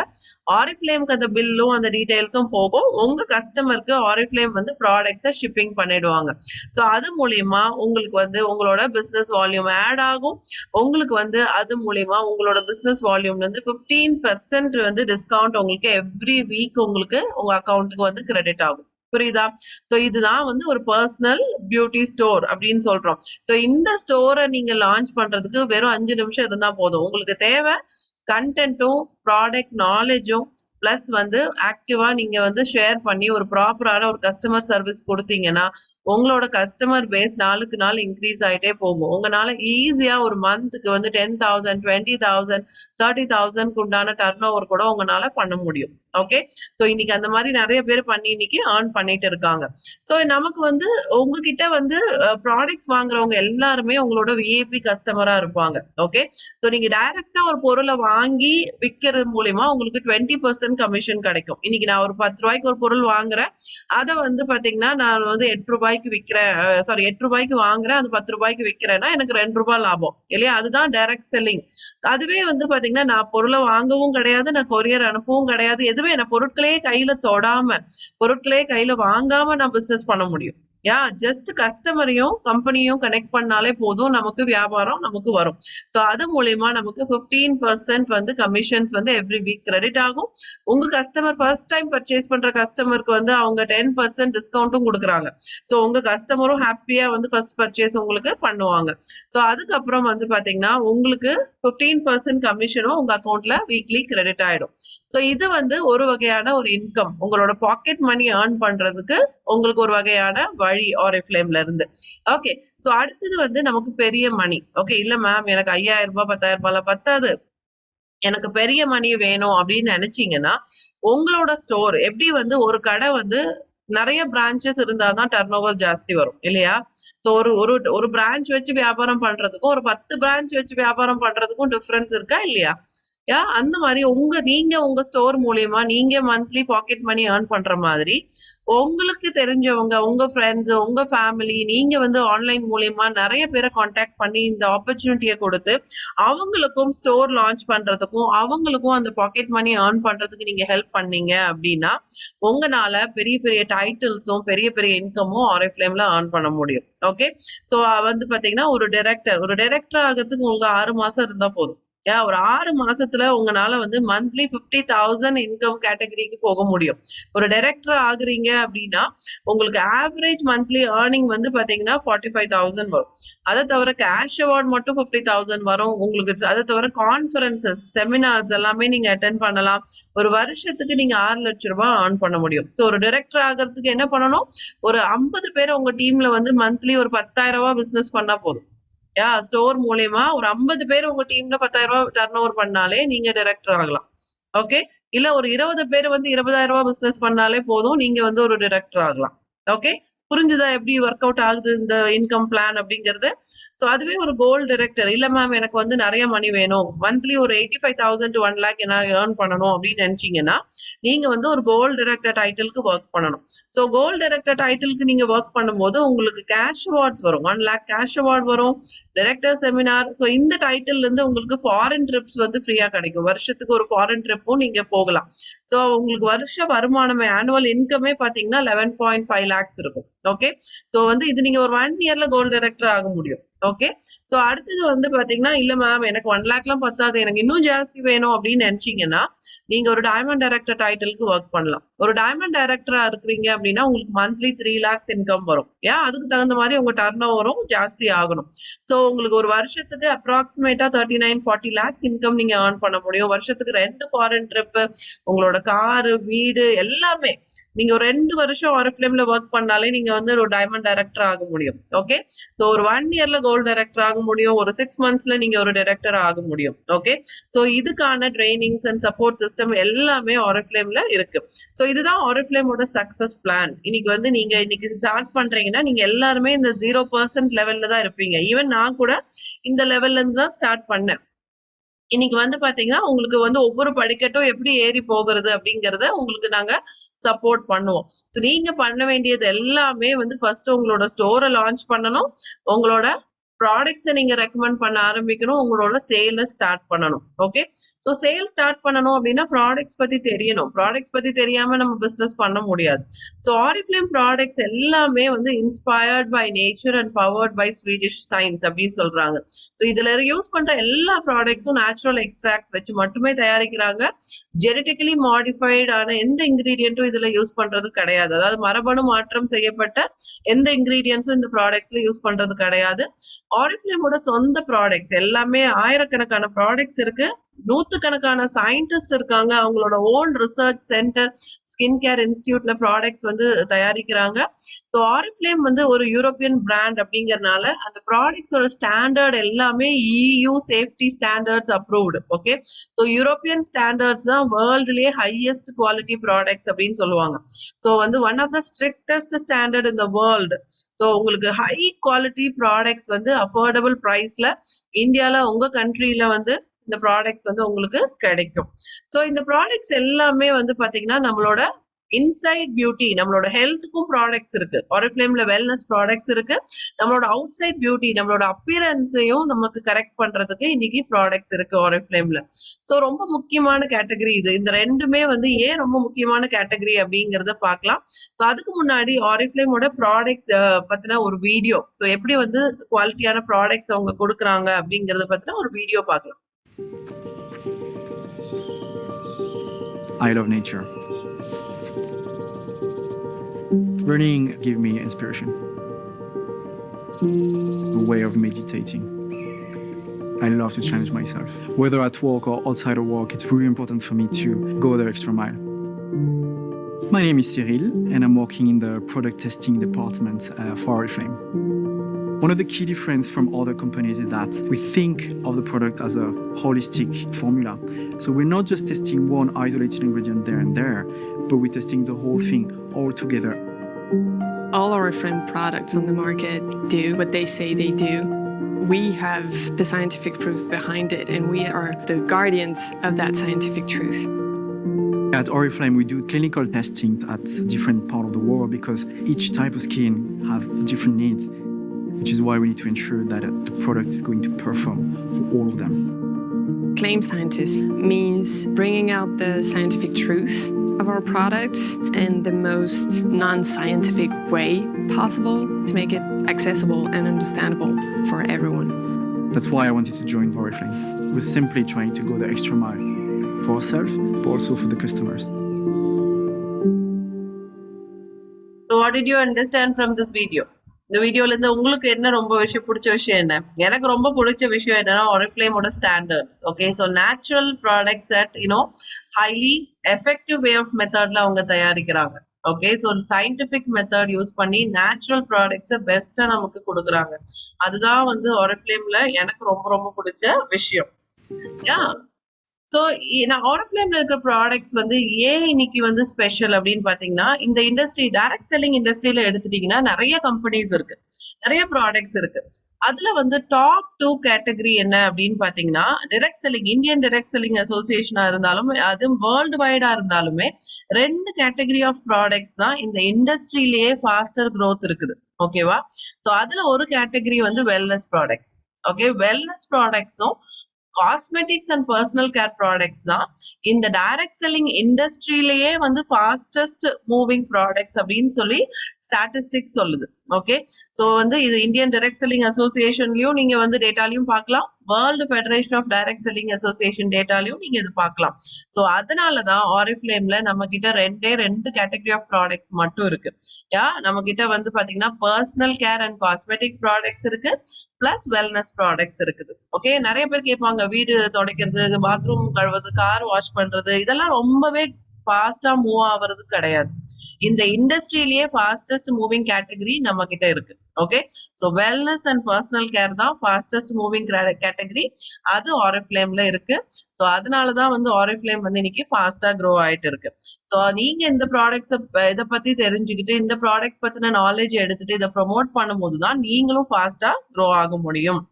ஆரிஃப்ளேம்க்கு அந்த பில்லும் அந்த டீடைல்ஸும் போகும். உங்க கஸ்டமருக்கு ஆரிஃப்ளேம் வந்து ப்ராடக்ட்ஸை ஷிப்பிங் பண்ணிடுவாங்க. ஸோ அது மூலியமா உங்களுக்கு வந்து உங்களோட பிசினஸ் வால்யூம் ஆட் ஆகும். உங்களுக்கு வந்து அது மூலியமா உங்களோட பிசினஸ் வால்யூம்ல இருந்து 15% வந்து டிஸ்கவுண்ட் உங்களுக்கு எவ்ரி வீக் உங்களுக்கு உங்க அக்கௌண்ட்டுக்கு வந்து கிரெடிட் ஆகும். புரியுதா? சோ இதுதான் வந்து ஒரு பர்சனல் பியூட்டி ஸ்டோர் அப்படின்னு சொல்றோம். சோ இந்த ஸ்டோரை நீங்க லான்ச் பண்றதுக்கு வெறும் 5 நிமிஷம் இருந்தா போதும். உங்களுக்கு தேவை கண்டென்ட்டும் ப்ராடக்ட் நாலேஜும் பிளஸ் வந்து ஆக்டிவா நீங்க வந்து ஷேர் பண்ணி ஒரு ப்ராப்பரான ஒரு கஸ்டமர் சர்வீஸ் கொடுத்தீங்கன்னா உங்களோட கஸ்டமர் பேஸ் நாளுக்கு நாள் இன்க்ரீஸ் ஆயிட்டே போகும். உங்களால ஈஸியா ஒரு மந்த்துக்கு வந்து 10,000, 20,000, 30,000 உண்டான டர்ன் ஓவர் கூட உங்களால பண்ண முடியும். ஓகே, சோ இன்னைக்கு அந்த மாதிரி நிறைய பேர் பண்ணி இன்னைக்கு ஏர்ன் பண்ணிட்டு இருக்காங்க. சோ நமக்கு வந்து உங்ககிட்ட வந்து ப்ராடக்ட்ஸ் வாங்குறவங்க எல்லாருமே உங்களோட விஐபி கஸ்டமரா இருப்பாங்க. ஓகே, சோ நீங்க டைரக்டா ஒரு பொருளை வாங்கி விற்கிறது மூலியமா உங்களுக்கு 20% கமிஷன் கிடைக்கும். இன்னைக்கு நான் ஒரு 10 ரூபாய்க்கு ஒரு பொருள் வாங்குறேன், அதை வந்து பாத்தீங்கன்னா நான் வந்து 8 ரூபாய்க்கு விற்கிறேன், 8 ரூபாய்க்கு வாங்குறேன், அது 10 ரூபாய்க்கு விற்கிறேன்னா எனக்கு 2 ரூபாய் லாபம் இல்லையா? அதுதான் டைரக்ட் செல்லிங். அதுவே வந்து பாத்தீங்கன்னா நான் பொருளை வாங்கவும் கிடையாது, நான் கொரியர் அனுப்பவும் கிடையாது, எதுவுமே நான் பொருட்களே கையில தொடாம பொருட்களே கையில வாங்காம நான் பிசினஸ் பண்ண முடியும். ஜஸ்ட் கஸ்டமரையும் கம்பெனியும் கனெக்ட் பண்ணாலே போதும், நமக்கு வியாபாரம் நமக்கு வரும். சோ அது மூலியமா நமக்கு 15% வந்து கமிஷன்ஸ் வந்து எவ்ரி வீக் கிரெடிட் ஆகும். உங்க கஸ்டமர் ஃபர்ஸ்ட் டைம் பர்ச்சேஸ் பண்ற கஸ்டமருக்கு வந்து அவங்க 10% டிஸ்கவுண்ட்டும் கொடுக்குறாங்க. சோ உங்க கஸ்டமரும் ஹாப்பியா வந்து ஃபர்ஸ்ட் பர்ச்சேஸ் உங்களுக்கு பண்ணுவாங்க. சோ அதுக்கப்புறம் வந்து பாத்தீங்கன்னா உங்களுக்கு 15% கமிஷனும் உங்க அக்கௌண்ட்ல வீக்லி கிரெடிட் ஆயிடும். சோ இது வந்து ஒரு வகையான ஒரு இன்கம், உங்களோட பாக்கெட் மணி ஏர்ன் பண்றதுக்கு உங்களுக்கு ஒரு வகையான வழி ஆரிஃப்ளேம்ல இருந்து. ஓகே, சோ அடுத்தது வந்து நமக்கு பெரிய மணி. ஓகே, இல்ல மேம் எனக்கு 5,000 ரூபாய் 10,000 ரூபாய் பத்தாது, எனக்கு பெரிய மணி வேணும் அப்படின்னு நினைச்சீங்கன்னா, உங்களோட ஸ்டோர் எப்படி வந்து ஒரு கடை வந்து நிறைய பிரான்ச்சஸ் இருந்தாதான் டர்ன் ஓவர் ஜாஸ்தி வரும் இல்லையா? சோ ஒரு ஒரு ஒரு பிரான்ச் வச்சு வியாபாரம் பண்றதுக்கும் ஒரு 10 பிரான்ச் வச்சு வியாபாரம் பண்றதுக்கும் டிஃபரன்ஸ் இருக்கா இல்லையா? அந்த மாதிரி நீங்க உங்க ஸ்டோர் மூலியமா நீங்க மந்த்லி பாக்கெட் மணி ஏர்ன் பண்ற மாதிரி உங்களுக்கு தெரிஞ்சவங்க, உங்க ஃப்ரெண்ட்ஸ், உங்க ஃபேமிலி, நீங்க வந்து ஆன்லைன் மூலியமா நெறைய பேர கான்டாக்ட் பண்ணி இந்த ஆப்பர்ச்சுனிட்டிய கொடுத்து, அவங்களுக்கும் ஸ்டோர் லான்ச் பண்றதுக்கும், அவங்களுக்கும் அந்த பாக்கெட் மணி ஏர்ன் பண்றதுக்கு நீங்க ஹெல்ப் பண்ணீங்க அப்டின்னா, உங்கனால பெரிய பெரிய டைட்டில்ஸும், பெரிய பெரிய இன்கமும் Oriflameல ஏர்ன் பண்ண முடியும். ஓகே. ஸோ வந்து பாத்தீங்கன்னா, ஒரு டைரக்டர் ஆகறதுக்கு உங்களுக்கு 6 மாசம் இருந்தா போதும். ஒரு 6 மாசத்துல உங்கனால வந்து மந்த்லி 50,000 இன்கம் கேட்டகரிக்கு போக முடியும். ஒரு டைரக்டர் ஆகுறீங்க அப்டின்னா, உங்களுக்கு ஆவரேஜ் மந்த்லி ஏர்னிங் வந்து பாத்தீங்கன்னா 45,000 வரும். அத தவிர கேஷ் அவார்ட் மட்டும் 50,000 வரும். உங்களுக்கு அத தவிர கான்ஃபரன்சஸ், செமினார்ஸ் எல்லாமே நீங்க அட்டெண்ட் பண்ணலாம். ஒரு வருஷத்துக்கு நீங்க 6 லட்சம் ரூபாய் ஏர்ன் பண்ண முடியும். ஸோ ஒரு டைரக்டர் ஆகறதுக்கு என்ன பண்ணணும்? ஒரு 50 பேர் உங்க டீம்ல வந்து மந்த்லி ஒரு 10,000 ரூபாய் பிசினஸ் பண்ணா போதும். ஸ்டோர் மூலியமா ஒரு 50 பேர் உங்க டீம்ல 10,000 ரூபாய் டர்ன் ஓவர் பண்ணாலே நீங்க டைரக்டர் ஆகலாம். ஓகே. இல்ல ஒரு 20 பேர் வந்து 20,000 ரூபாய் பிசினஸ் பண்ணாலே போதும். நீங்க வந்து ஒரு டைரக்டர் ஆகலாம். ஓகே. புரிஞ்சுதா எப்படி ஒர்க் அவுட் ஆகுது இந்த இன்கம் பிளான் அப்படிங்கிறது? சோ அதுவே ஒரு கோல் டைரக்டர் இல்ல மேம் எனக்கு வந்து நிறைய மணி வேணும். மந்த்லி ஒரு 85,000 to 1 lakh என்ன ஏர்ன் பண்ணணும் அப்படின்னு நினைச்சீங்கன்னா, நீங்க வந்து ஒரு கோல் டைரக்டர் டைட்டிலுக்கு ஒர்க் பண்ணணும். சோ கோல் டைரக்டர் டைட்டிலுக்கு நீங்க ஒர்க் பண்ணும்போது உங்களுக்கு கேஷ் அவார்ட்ஸ் வரும். 1 lakh கேஷ் அவார்ட் வரும். Director seminar. சோ இந்த டைட்டில் இருந்து உங்களுக்கு ஃபாரின் ட்ரிப்ஸ் வந்து ஃப்ரீயா கிடைக்கும். வருஷத்துக்கு ஒரு ஃபாரின் ட்ரிப்பும் நீங்க போகலாம். சோ உங்களுக்கு வருஷ வருமானமே ஆனுவல் இன்கமே பாத்தீங்கன்னா 11.5 lakhs இருக்கும். ஓகே. சோ வந்து இது நீங்க ஒரு 1 இயர்ல கோல் டைரக்டர் ஆக முடியும். ஓகே. சோ அடுத்தது வந்து பாத்தீங்கன்னா, இல்ல மேம் எனக்கு 1 லேக்லாம் பத்தாது. எனக்கு இன்னும் ஜாஸ்தி வேணும் அப்படின்னு நினைச்சீங்கன்னா, நீங்க ஒரு டைமண்ட் டைரக்டர் டைட்டிலுக்கு ஒர்க் பண்ணலாம். ஒரு டைமண்ட் டைரக்டரா இருக்கிறீங்க அப்படின்னா, உங்களுக்கு மந்த்லி 3 lakhs இன்கம் வரும். அதுக்கு தகுந்த மாதிரி உங்க டர்ன் ஓவரும் ஜாஸ்தி ஆகணும். சோ உங்களுக்கு ஒரு வருஷத்துக்கு அப்ராக்சிமேட்டா 39-40 lakhs இன்கம் நீங்க ஏர்ன் பண்ண முடியும். வருஷத்துக்கு 2 ஃபாரின் ட்ரிப், உங்களோட காரு, வீடு எல்லாமே நீங்க ஒரு 2 வருஷம் Oriflameல ஒர்க் பண்ணாலே நீங்க வந்து ஒரு டைமண்ட் டைரக்டர் ஆக முடியும். ஓகே. சோ ஒரு 1 இயர்ல கோல்ட் டைரக்டர் ஆக முடியும். ஒரு 6 monthsல நீங்க ஒரு டைரக்டர் ஆக முடியும். ஓகே. சோ இதுக்கான ட்ரைனிங்ஸ் அண்ட் சப்போர்ட் சிஸ்டம் எல்லாமே Oriflameல இருக்கு. சோ இதுதான் Oriflameோட சக்சஸ் பிளான். இன்னைக்கு ஸ்டார்ட் பண்றீங்கன்னா நீங்க எல்லாருமே இந்த 0% லெவல்ல தான் இருப்பீங்க. ஈவன் நான் கூட இந்த லெவல்ல இருந்து தான் ஸ்டார்ட் பண்ணேன். இன்னைக்கு வந்து பாத்தீங்கன்னா உங்களுக்கு வந்து ஒவ்வொரு படிக்கட்டும் எப்படி ஏறி போகிறது அப்படிங்கறத உங்களுக்கு நாங்க சப்போர்ட் பண்ணுவோம். சோ நீங்க பண்ண வேண்டியது எல்லாமே வந்து ஃபர்ஸ்ட் உங்களோட ஸ்டோரை லான்ச் பண்ணணும். உங்களோட ப்ராடக்ட்ஸை நீங்க ரெக்கமெண்ட் பண்ண ஆரம்பிக்கணும். உங்களோட சேலை ஸ்டார்ட் பண்ணணும். ஓகே. சோ சேல் ஸ்டார்ட் பண்ணணும் அப்படின்னா ப்ராடக்ட்ஸ் பத்தி தெரியணும். ப்ராடக்ட்ஸ் பத்தி தெரியாம நம்ம பிசினஸ் பண்ண முடியாது. சோ Oriflame ப்ராடக்ட்ஸ் எல்லாமே வந்து inspired by nature and powered by Swedish science அப்படின்னு சொல்றாங்க. சோ இதுல யூஸ் பண்ற எல்லா ப்ராடக்ட்ஸும் நேச்சுரல் எக்ஸ்ட்ராக்ட்ஸ் வச்சு மட்டுமே தயாரிக்கிறாங்க. ஜெனட்டிக்கலி மாடிஃபைட் ஆன எந்த இன்கிரீடியன்ட்டும் இதுல யூஸ் பண்றது கிடையாது. அதாவது மரபணு மாற்றம் செய்யப்பட்ட எந்த இன்கிரீடியன்ட்ஸும் இந்த ப்ராடக்ட்ஸ்ல யூஸ் பண்றது கிடையாது. Oriflameோட சொந்த ப்ராடக்ட்ஸ் எல்லாமே ஆயிரக்கணக்கான ப்ராடக்ட்ஸ் இருக்கு. நூத்துக்கணக்கான சயின்டிஸ்ட் இருக்காங்க. அவங்களோட own research centre, skin care இன்ஸ்டிடியூட்ல ப்ராடக்ட்ஸ் வந்து தயாரிக்கிறாங்க. ஸோ Oriflame வந்து ஒரு யூரோப்பியன் பிராண்ட் அப்படிங்கறதுனால அந்த ப்ராடக்ட்ஸோட ஸ்டாண்டர்ட் எல்லாமே EU safety standards approved. Okay. So European standards தான் வேர்ல்டுலயே ஹையஸ்ட் குவாலிட்டி ப்ராடக்ட்ஸ் அப்படின்னு சொல்லுவாங்க. ஸோ வந்து one of the strictest standard in the world. So உங்களுக்கு ஹை குவாலிட்டி ப்ராடக்ட்ஸ் வந்து அஃபோர்டபுள் பிரைஸ்ல இந்தியால உங்க கண்ட்ரில வந்து இந்த ப்ராடக்ட்ஸ் வந்து உங்களுக்கு கிடைக்கும். சோ இந்த ப்ராடக்ட்ஸ் எல்லாமே வந்து பாத்தீங்கன்னா நம்மளோட இன்சைட் பியூட்டி, நம்மளோட ஹெல்த்துக்கும் ப்ராடக்ட்ஸ் இருக்கு. Oriflameல வெல்னஸ் ப்ராடக்ட்ஸ் இருக்கு. நம்மளோட அவுட் சைட் பியூட்டி, நம்மளோட அப்பியரன்ஸையும் நமக்கு கரெக்ட் பண்றதுக்கு இன்னைக்கு ப்ராடக்ட்ஸ் இருக்கு Oriflameல. சோ ரொம்ப முக்கியமான கேட்டகரி இது. இந்த ரெண்டுமே வந்து ஏன் ரொம்ப முக்கியமான கேட்டகரி அப்படிங்கறத பார்க்கலாம். சோ அதுக்கு முன்னாடி Oriflameோட ப்ராடக்ட் பத்தின ஒரு வீடியோ, சோ எப்படி வந்து குவாலிட்டியான ப்ராடக்ட்ஸ் அவங்க கொடுக்குறாங்க அப்படிங்கறத பத்தின ஒரு வீடியோ பார்க்கலாம். I love nature. Running gives me inspiration, a way of meditating. I love to challenge myself. Whether at work or outside of work, it's really important for me to go the extra mile. My name is Cyril, and I'm working in the product testing department for Oriflame. One of the key differences from other companies is that we think of the product as a holistic formula. So we're not just testing one isolated ingredient there and there, but we're testing the whole thing all together. All Oriflame products on the market do what they say they do. We have the scientific proof behind it, and we are the guardians of that scientific truth. At Oriflame, we do clinical testing at different parts of the world because each type of skin have different needs, which is why we need to ensure that the product is going to perform for all of them. Claim scientist means bringing out the scientific truth of our products in the most non-scientific way possible to make it accessible and understandable for everyone. That's why I wanted to join Oriflame. We're simply trying to go the extra mile for ourselves, but also for the customers. So what did you understand from this video? இந்த வீடியோல இருந்து உங்களுக்கு என்ன ரொம்ப பிடிச்ச விஷயம் என்ன? எனக்கு ரொம்ப பிடிச்ச விஷயம் என்னன்னா Oriflameோட standards. Okay, so natural products at highly effective way of மெத்தட்ல அவங்க தயாரிக்கிறாங்க. Okay, so scientific method use பண்ணி நேச்சுரல் ப்ராடக்ட்ஸை பெஸ்டா நமக்கு கொடுக்குறாங்க. அதுதான் Oriflameல எனக்கு ரொம்ப பிடிச்ச விஷயம். யா, ஸோ நான் Oriflameல இருக்கிற ப்ராடக்ட்ஸ் ஏன் இன்னைக்கு ஸ்பெஷல் அப்படின்னு பாத்தீங்கன்னா, இந்த இண்டஸ்ட்ரி டைரக்ட் செல்லிங் இண்டஸ்ட்ரியில எடுத்துட்டீங்கன்னா நிறைய கம்பெனிஸ் இருக்கு, நிறைய ப்ராடக்ட்ஸ் இருக்கு. அதுல டாப் 2 கேட்டகரி என்ன அப்படின்னு பாத்தீங்கன்னா, direct selling, Indian direct selling அசோசியேஷனா இருந்தாலும் அது வேர்ல்டு வைடா இருந்தாலுமே 2 கேட்டகரி ஆஃப் ப்ராடக்ட்ஸ் தான் இந்த இண்டஸ்ட்ரியிலேயே ஃபாஸ்டர் growth இருக்குது. ஓகேவா? ஸோ அதுல ஒரு category wellness products. Okay, wellness ப்ராடக்ட்ஸும் cosmetics and personal care products தான் இந்த டைரக்ட் செல்லிங் இண்டஸ்ட்ரியிலேயே ஃபாஸ்டஸ்ட் மூவிங் ப்ராடக்ட்ஸ் அப்படின்னு சொல்லி ஸ்டாட்டிஸ்டிக்ஸ் சொல்லுது. ஓகே, ஸோ இது இந்தியன் டைரக்ட் செல்லிங் அசோசியேஷன்லயும் நீங்க டேட்டாலையும் பார்க்கலாம், world federation of direct selling association டேட்டாலையும் நீங்க இது பார்க்கலாம். ஸோ அதனாலதான் Oriflameல நம்ம கிட்ட 2 கேட்டகரி ஆஃப் ப்ராடக்ட்ஸ் மட்டும் இருக்கு. யா, நம்ம கிட்ட பாத்தீங்கன்னா personal care and cosmetic products இருக்கு, பிளஸ் வெல்னஸ் ப்ராடக்ட்ஸ் இருக்குது. ஓகே, நிறைய பேர் கேட்பாங்க வீடு துடைக்கிறது, பாத்ரூம் கழுவுறது, கார் வாஷ் பண்றது, இதெல்லாம் ரொம்பவே ஃபாஸ்டா மூவ் ஆகுறது கிடையாது. இந்த இண்டஸ்ட்ரியிலேயே ஃபாஸ்டஸ்ட் மூவிங் கேட்டகரி நம்ம கிட்ட இருக்கு. Okay, so wellness and personal care தான் ஃபாஸ்டஸ்ட் மூவிங் கேட்டகரி, அது Oriflameல இருக்கு. ஸோ அதனாலதான் Oriflame இன்னைக்கு ஃபாஸ்டா க்ரோ ஆயிட்டு இருக்கு. ஸோ நீங்க இந்த ப்ராடக்ட்ஸ் இதை பத்தி தெரிஞ்சுக்கிட்டு இந்த ப்ராடக்ட்ஸ் பத்தின நாலேஜ் எடுத்துட்டு இதை ப்ரொமோட் பண்ணும்போது தான் நீங்களும் ஃபாஸ்டா க்ரோ ஆக முடியும்.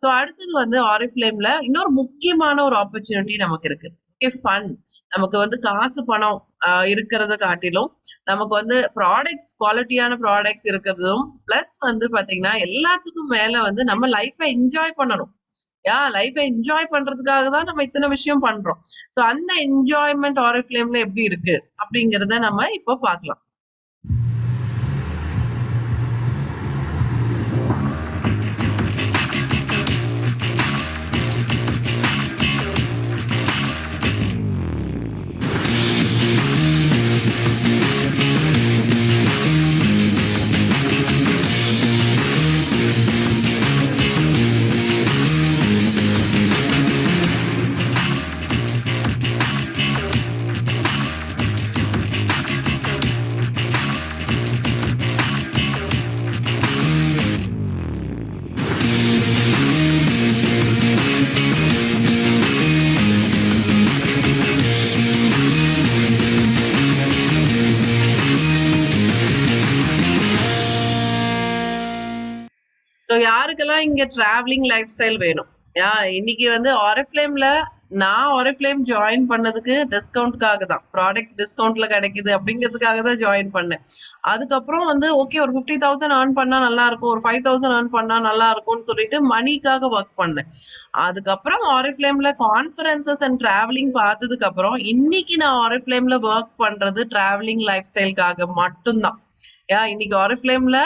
ஸோ அடுத்தது Oriflameல இன்னொரு முக்கியமான ஒரு ஆப்பர்ச்சுனிட்டி நமக்கு இருக்கு. Okay, fun. நமக்கு காசு பணம் இருக்கிறத காட்டிலும் நமக்கு ப்ராடக்ட்ஸ், குவாலிட்டியான ப்ராடக்ட்ஸ் இருக்கிறதும் பிளஸ் பாத்தீங்கன்னா எல்லாத்துக்கும் மேல நம்ம லைஃபை என்ஜாய் பண்ணணும். லைஃபை என்ஜாய் பண்றதுக்காக தான் நம்ம இத்தனை விஷயம் பண்றோம். ஸோ அந்த என்ஜாய்மெண்ட் Oriflameல எப்படி இருக்கு அப்படிங்கறத நம்ம இப்போ பார்க்கலாம். ஸோ யாருக்கெல்லாம் இங்க டிராவலிங் லைஃப் ஸ்டைல் வேணும், இன்னைக்கு Oriflameல நான் Oriflame ஜாயின் பண்ணதுக்கு டிஸ்கவுண்ட்காக தான், ப்ராடக்ட் டிஸ்கவுண்ட்ல கிடைக்குது அப்படிங்கிறதுக்காக தான் ஜாயின் பண்ணேன். அதுக்கப்புறம் ஓகே ஒரு 50,000 earn பண்ணா நல்லா இருக்கும், ஒரு 5,000 earn பண்ணா நல்லா இருக்கும்னு சொல்லிட்டு மணிக்காக ஒர்க் பண்ணேன். அதுக்கப்புறம் Oriflameல கான்ஃபரன்சஸ் அண்ட் டிராவலிங் பார்த்ததுக்கு அப்புறம் இன்னைக்கு நான் Oriflameல ஒர்க் பண்றது டிராவலிங் லைஃப் ஸ்டைலுக்காக மட்டும்தான். இன்னைக்கு Oriflameல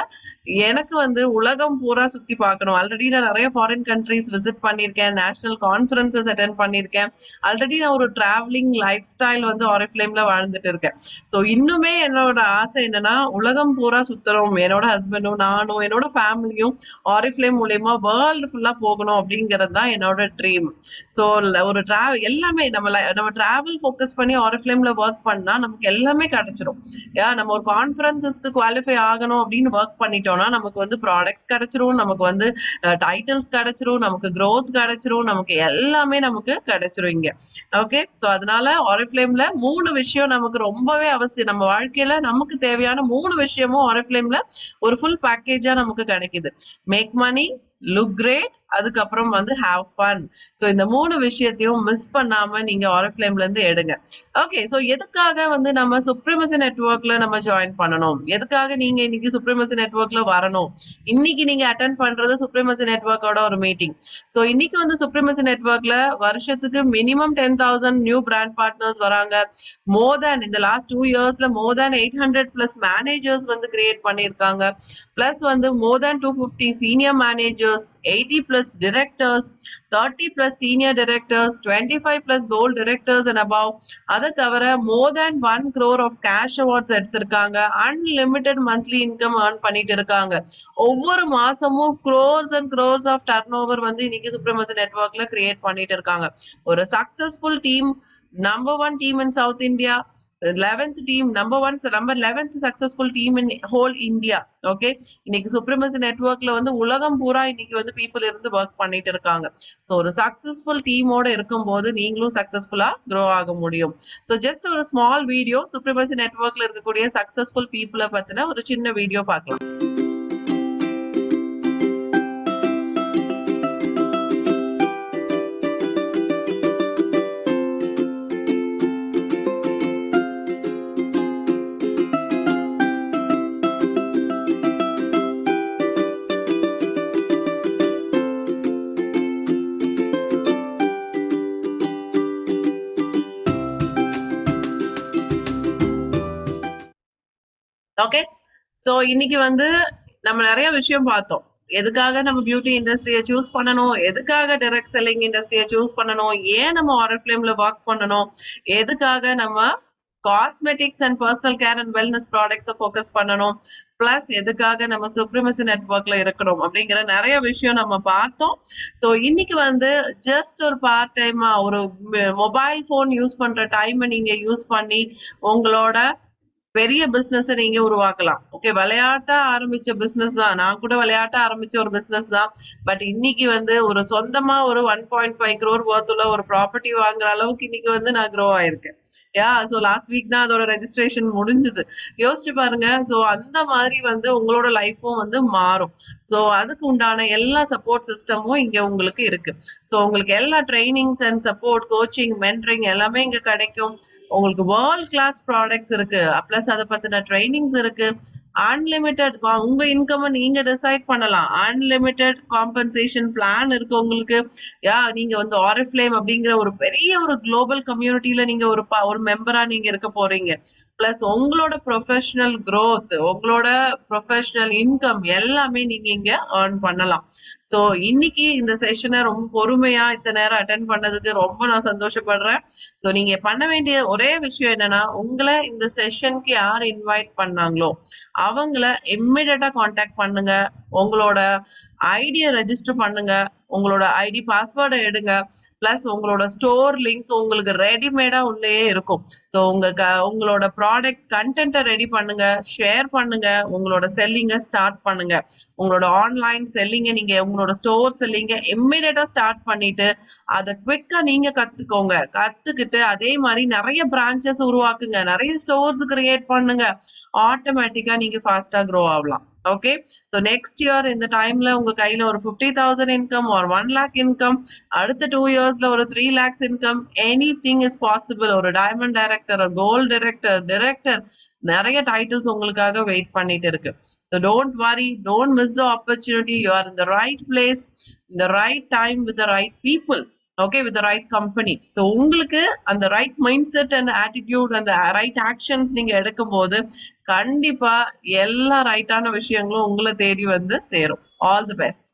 எனக்கு உலகம் பூரா சுத்தி பார்க்கணும். ஆல்ரெடி நான் நிறைய ஃபாரின் கண்ட்ரிஸ் விசிட் பண்ணியிருக்கேன், நேஷனல் கான்ஃபரன்சஸ் அட்டென்ட் பண்ணியிருக்கேன். ஆல்ரெடி நான் ஒரு டிராவலிங் லைஃப் ஸ்டைல் Oriflameல வாழ்ந்துட்டு இருக்கேன். ஸோ இன்னுமே என்னோட ஆசை என்னன்னா உலகம் பூரா சுத்தணும், என்னோட ஹஸ்பண்டும் நானும் என்னோட ஃபேமிலியும் Oriflame மூலயமா வேர்ல்டு ஃபுல்லா போகணும் அப்படிங்கிறது தான் என்னோட ட்ரீம். ஸோ ஒரு எல்லாமே நம்ம டிராவல் ஃபோக்கஸ் பண்ணி Oriflameல ஒர்க் பண்ணா நமக்கு எல்லாமே கிடைச்சிடும். நம்ம ஒரு கான்ஃபரன்சஸ்க்கு குவாலிஃபை ஆகணும் அப்படின்னு ஒர்க் பண்ணிட்டோம், நமக்கு ப்ராடக்ட்ஸ் கிடைச்சிரும், நமக்கு டைட்டில்ஸ் கிடைச்சிரும், நமக்கு growth கிடைச்சிரும், நமக்கு எல்லாமே நமக்கு கிடைச்சிரும் இங்க. ஓகே, சோ அதனால Oriflameல 3 விஷயம் நமக்கு ரொம்பவே அவசியம். நம்ம வாழ்க்கையில நமக்கு தேவையான 3 விஷயமும் Oriflameல ஒரு ஃபுல் பேக்கேஜா நமக்கு கிடைக்குது. மேக் மணி, லுக் கிரேட் அதுக்கப்புறம் வந்து ஹேவ் ஃபன். ஸோ இந்த 3 விஷயத்தையும் மிஸ் பண்ணாம நீங்க ஆரிஃப்ளேம்ல இருந்து எடுங்க. ஓகே, ஸோ எதுக்காக வந்து நம்ம சுப்ரீமசி நெட்வொர்க்ல நம்ம ஜாயின் பண்ணணும்? எதுக்காக நீங்க இன்னைக்கு சுப்ரீமசி நெட்வொர்க்ல வரணும்? இன்னைக்கு நீங்க அட்டெண்ட் பண்றது சுப்ரீமசி நெட்வொர்க்கோட ஒரு மீட்டிங். ஸோ இன்னைக்கு வந்து சுப்ரீமசி நெட்வொர்க்ல வருஷத்துக்கு மினிமம் 10,000 நியூ பிராண்ட் பார்ட்னர்ஸ் வராங்க. மோர் தேன் இந்த லாஸ்ட் 2 இயர்ஸ்ல மோர் தேன் 800+ மேனேஜர்ஸ் வந்து கிரியேட் பண்ணியிருக்காங்க. பிளஸ் வந்து more than 250 senior managers, 80+ directors, 30+ senior directors, 25+ gold directors and above. அதை தவிர more than 1 crore of cash awards எடுத்திருக்காங்க. அன்லிமிட்டெட் மந்த்லி இன்கம் ஏர்ன் பண்ணிட்டு இருக்காங்க. ஒவ்வொரு மாசமும் crores and crores of turnover வந்து இன்னைக்கு சுப்ரீமசி நெட்வொர்க்ல கிரியேட் பண்ணிட்டு இருக்காங்க. ஒரு successful team, number 1 team in South India, 11th team, number 11th successful team in whole India. Okay, இன்னைக்கு சுப்ரீமசி நெட்வொர்க்ல வந்து உலகம் பூரா இன்னைக்கு வந்து பீப்புள் இருந்து ஒர்க் பண்ணிட்டு இருக்காங்க. ஸோ ஒரு சக்சஸ்ஃபுல் டீமோட இருக்கும்போது நீங்களும் சக்சஸ்ஃபுல்லா க்ரோ ஆக முடியும். ஸோ ஜஸ்ட் ஒரு ஸ்மால் வீடியோ, சுப்ரீமசி நெட்வொர்க்ல இருக்கக்கூடிய சக்சஸ்ஃபுல் பீப்புளை பத்தின ஒரு சின்ன வீடியோ பார்க்கலாம். ஓகே, சோ இன்னைக்கு வந்து நம்ம நிறைய விஷயம் பார்த்தோம். எதுக்காக நம்ம பியூட்டி இண்டஸ்ட்ரியை சூஸ் பண்ணணும், எதுக்காக டைரக்ட் செல்லிங் இண்டஸ்ட்ரியை சூஸ் பண்ணணும், ஏன் நம்ம ஆரிஃப்ளேம்ல ஒர்க் பண்ணணும், எதுக்காக நம்ம cosmetics and personal care and wellness ப்ராடக்ட்ஸை ஃபோக்கஸ் பண்ணணும், பிளஸ் எதுக்காக நம்ம சுப்ரீமசி நெட்வொர்க்ல இருக்கணும் அப்படிங்கிற நிறைய விஷயம் நம்ம பார்த்தோம். ஸோ இன்னைக்கு வந்து ஜஸ்ட் ஒரு பார்ட் டைமா ஒரு மொபைல் ஃபோன் யூஸ் பண்ற டைமை நீங்க யூஸ் பண்ணி உங்களோட பெரிய பிசினஸ் நீங்க உருவாக்கலாம். ஓகே, விளையாட்டா ஆரம்பிச்ச பிசினஸ் தான், நான் கூட விளையாட்டா ஆரம்பிச்ச ஒரு பிசினஸ் தான். பட் இன்னைக்கு வந்து ஒரு சொந்தமா ஒரு 1.5 crore உள்ள ஒரு ப்ராப்பர்ட்டி வாங்குற அளவுக்கு இன்னைக்கு வந்து நான் க்ரோ ஆயிருக்கேன். ஸோ லாஸ்ட் வீக் தான் அதோட ரெஜிஸ்ட்ரேஷன் முடிஞ்சுது. யோசிச்சு பாருங்க. ஸோ அந்த மாதிரி வந்து உங்களோட லைஃப்பும் வந்து மாறும். ஸோ அதுக்கு உண்டான எல்லா சப்போர்ட் சிஸ்டமும் இங்க உங்களுக்கு இருக்கு. ஸோ உங்களுக்கு எல்லா trainings and support, coaching, mentoring எல்லாமே இங்க கிடைக்கும். உங்களுக்கு வேர்ல்ட் கிளாஸ் ப்ராடக்ட்ஸ் இருக்கு, பிளஸ் அதை பத்தின ட்ரைனிங்ஸ் இருக்கு. அன்லிமிட்டெட் உங்க இன்கம் நீங்க டிசைட் பண்ணலாம். அன்லிமிட்டெட் காம்பன்சேஷன் பிளான் இருக்கு உங்களுக்கு. நீங்க வந்து ஆரிஃப்ளேம் அப்படிங்கிற ஒரு பெரிய ஒரு குளோபல் கம்யூனிட்டியில நீங்க ஒரு மெம்பரா நீங்க இருக்க போறீங்க. பிளஸ் உங்களோட ப்ரொஃபஷனல் growth, உங்களோட ப்ரொஃபஷனல் இன்கம் எல்லாமே நீங்க இங்க ஏர்ன் பண்ணலாம். ஸோ இன்னைக்கு இந்த செஷனை ரொம்ப பொறுமையா இத்தனை நேரம் அட்டென்ட் பண்ணதுக்கு ரொம்ப நான் சந்தோஷப்படுறேன். ஸோ நீங்க பண்ண வேண்டிய ஒரே விஷயம் என்னன்னா, உங்களை இந்த செஷனுக்கு யார் இன்வைட் பண்ணாங்களோ அவங்கள இம்மிடியட்டா கான்டாக்ட் பண்ணுங்க. உங்களோட ஐடியை ரெஜிஸ்டர் பண்ணுங்க, உங்களோட ஐடி பாஸ்வேர்டை எடுங்க, பிளஸ் உங்களோட ஸ்டோர் லிங்க் உங்களுக்கு ரெடிமேடா உள்ளே இருக்கும். ஸோ உங்களோட ப்ராடக்ட் கண்டென்ட்டை ரெடி பண்ணுங்க, ஷேர் பண்ணுங்க, உங்களோட செல்லிங்கை ஸ்டார்ட் பண்ணுங்க. உங்களோட ஆன்லைன் செல்லிங்கை நீங்க உங்களோட ஸ்டோர் செல்லிங்கை இம்மிடியட்டா ஸ்டார்ட் பண்ணிட்டு அதை குவிக்கா நீங்க கத்துக்கிட்டு அதே மாதிரி நிறைய பிரான்ச்சஸ் உருவாக்குங்க, நிறைய ஸ்டோர்ஸ் கிரியேட் பண்ணுங்க. ஆட்டோமேட்டிக்கா நீங்க ஃபாஸ்டா க்ரோ ஆகலாம். ஓகே, ஸோ நெக்ஸ்ட் இயர் இந்த டைம்ல உங்க கையில ஒரு 50,000 இன்கம் ஒரு 1 lakh இன்கம், அடுத்த 2 இயர்ஸ்ல ஒரு 3 lakhs income, anything is possible. ஒரு டைமண்ட் டைரக்டர், கோல்ட் டிரெக்டர், நிறைய டைட்டில்ஸ் உங்களுக்காக வெயிட் பண்ணிட்டு இருக்கு. So don't worry, don't miss the opportunity. You are in the right place, in the right time, with the right people. Okay, with right company. So உங்களுக்கு அந்த right mind set and attitude, அந்த right actions நீங்க எடுக்கும் போது கண்டிப்பா எல்லா ரைட்டான விஷயங்களும் உங்களை தேடி வந்து சேரும். All the best.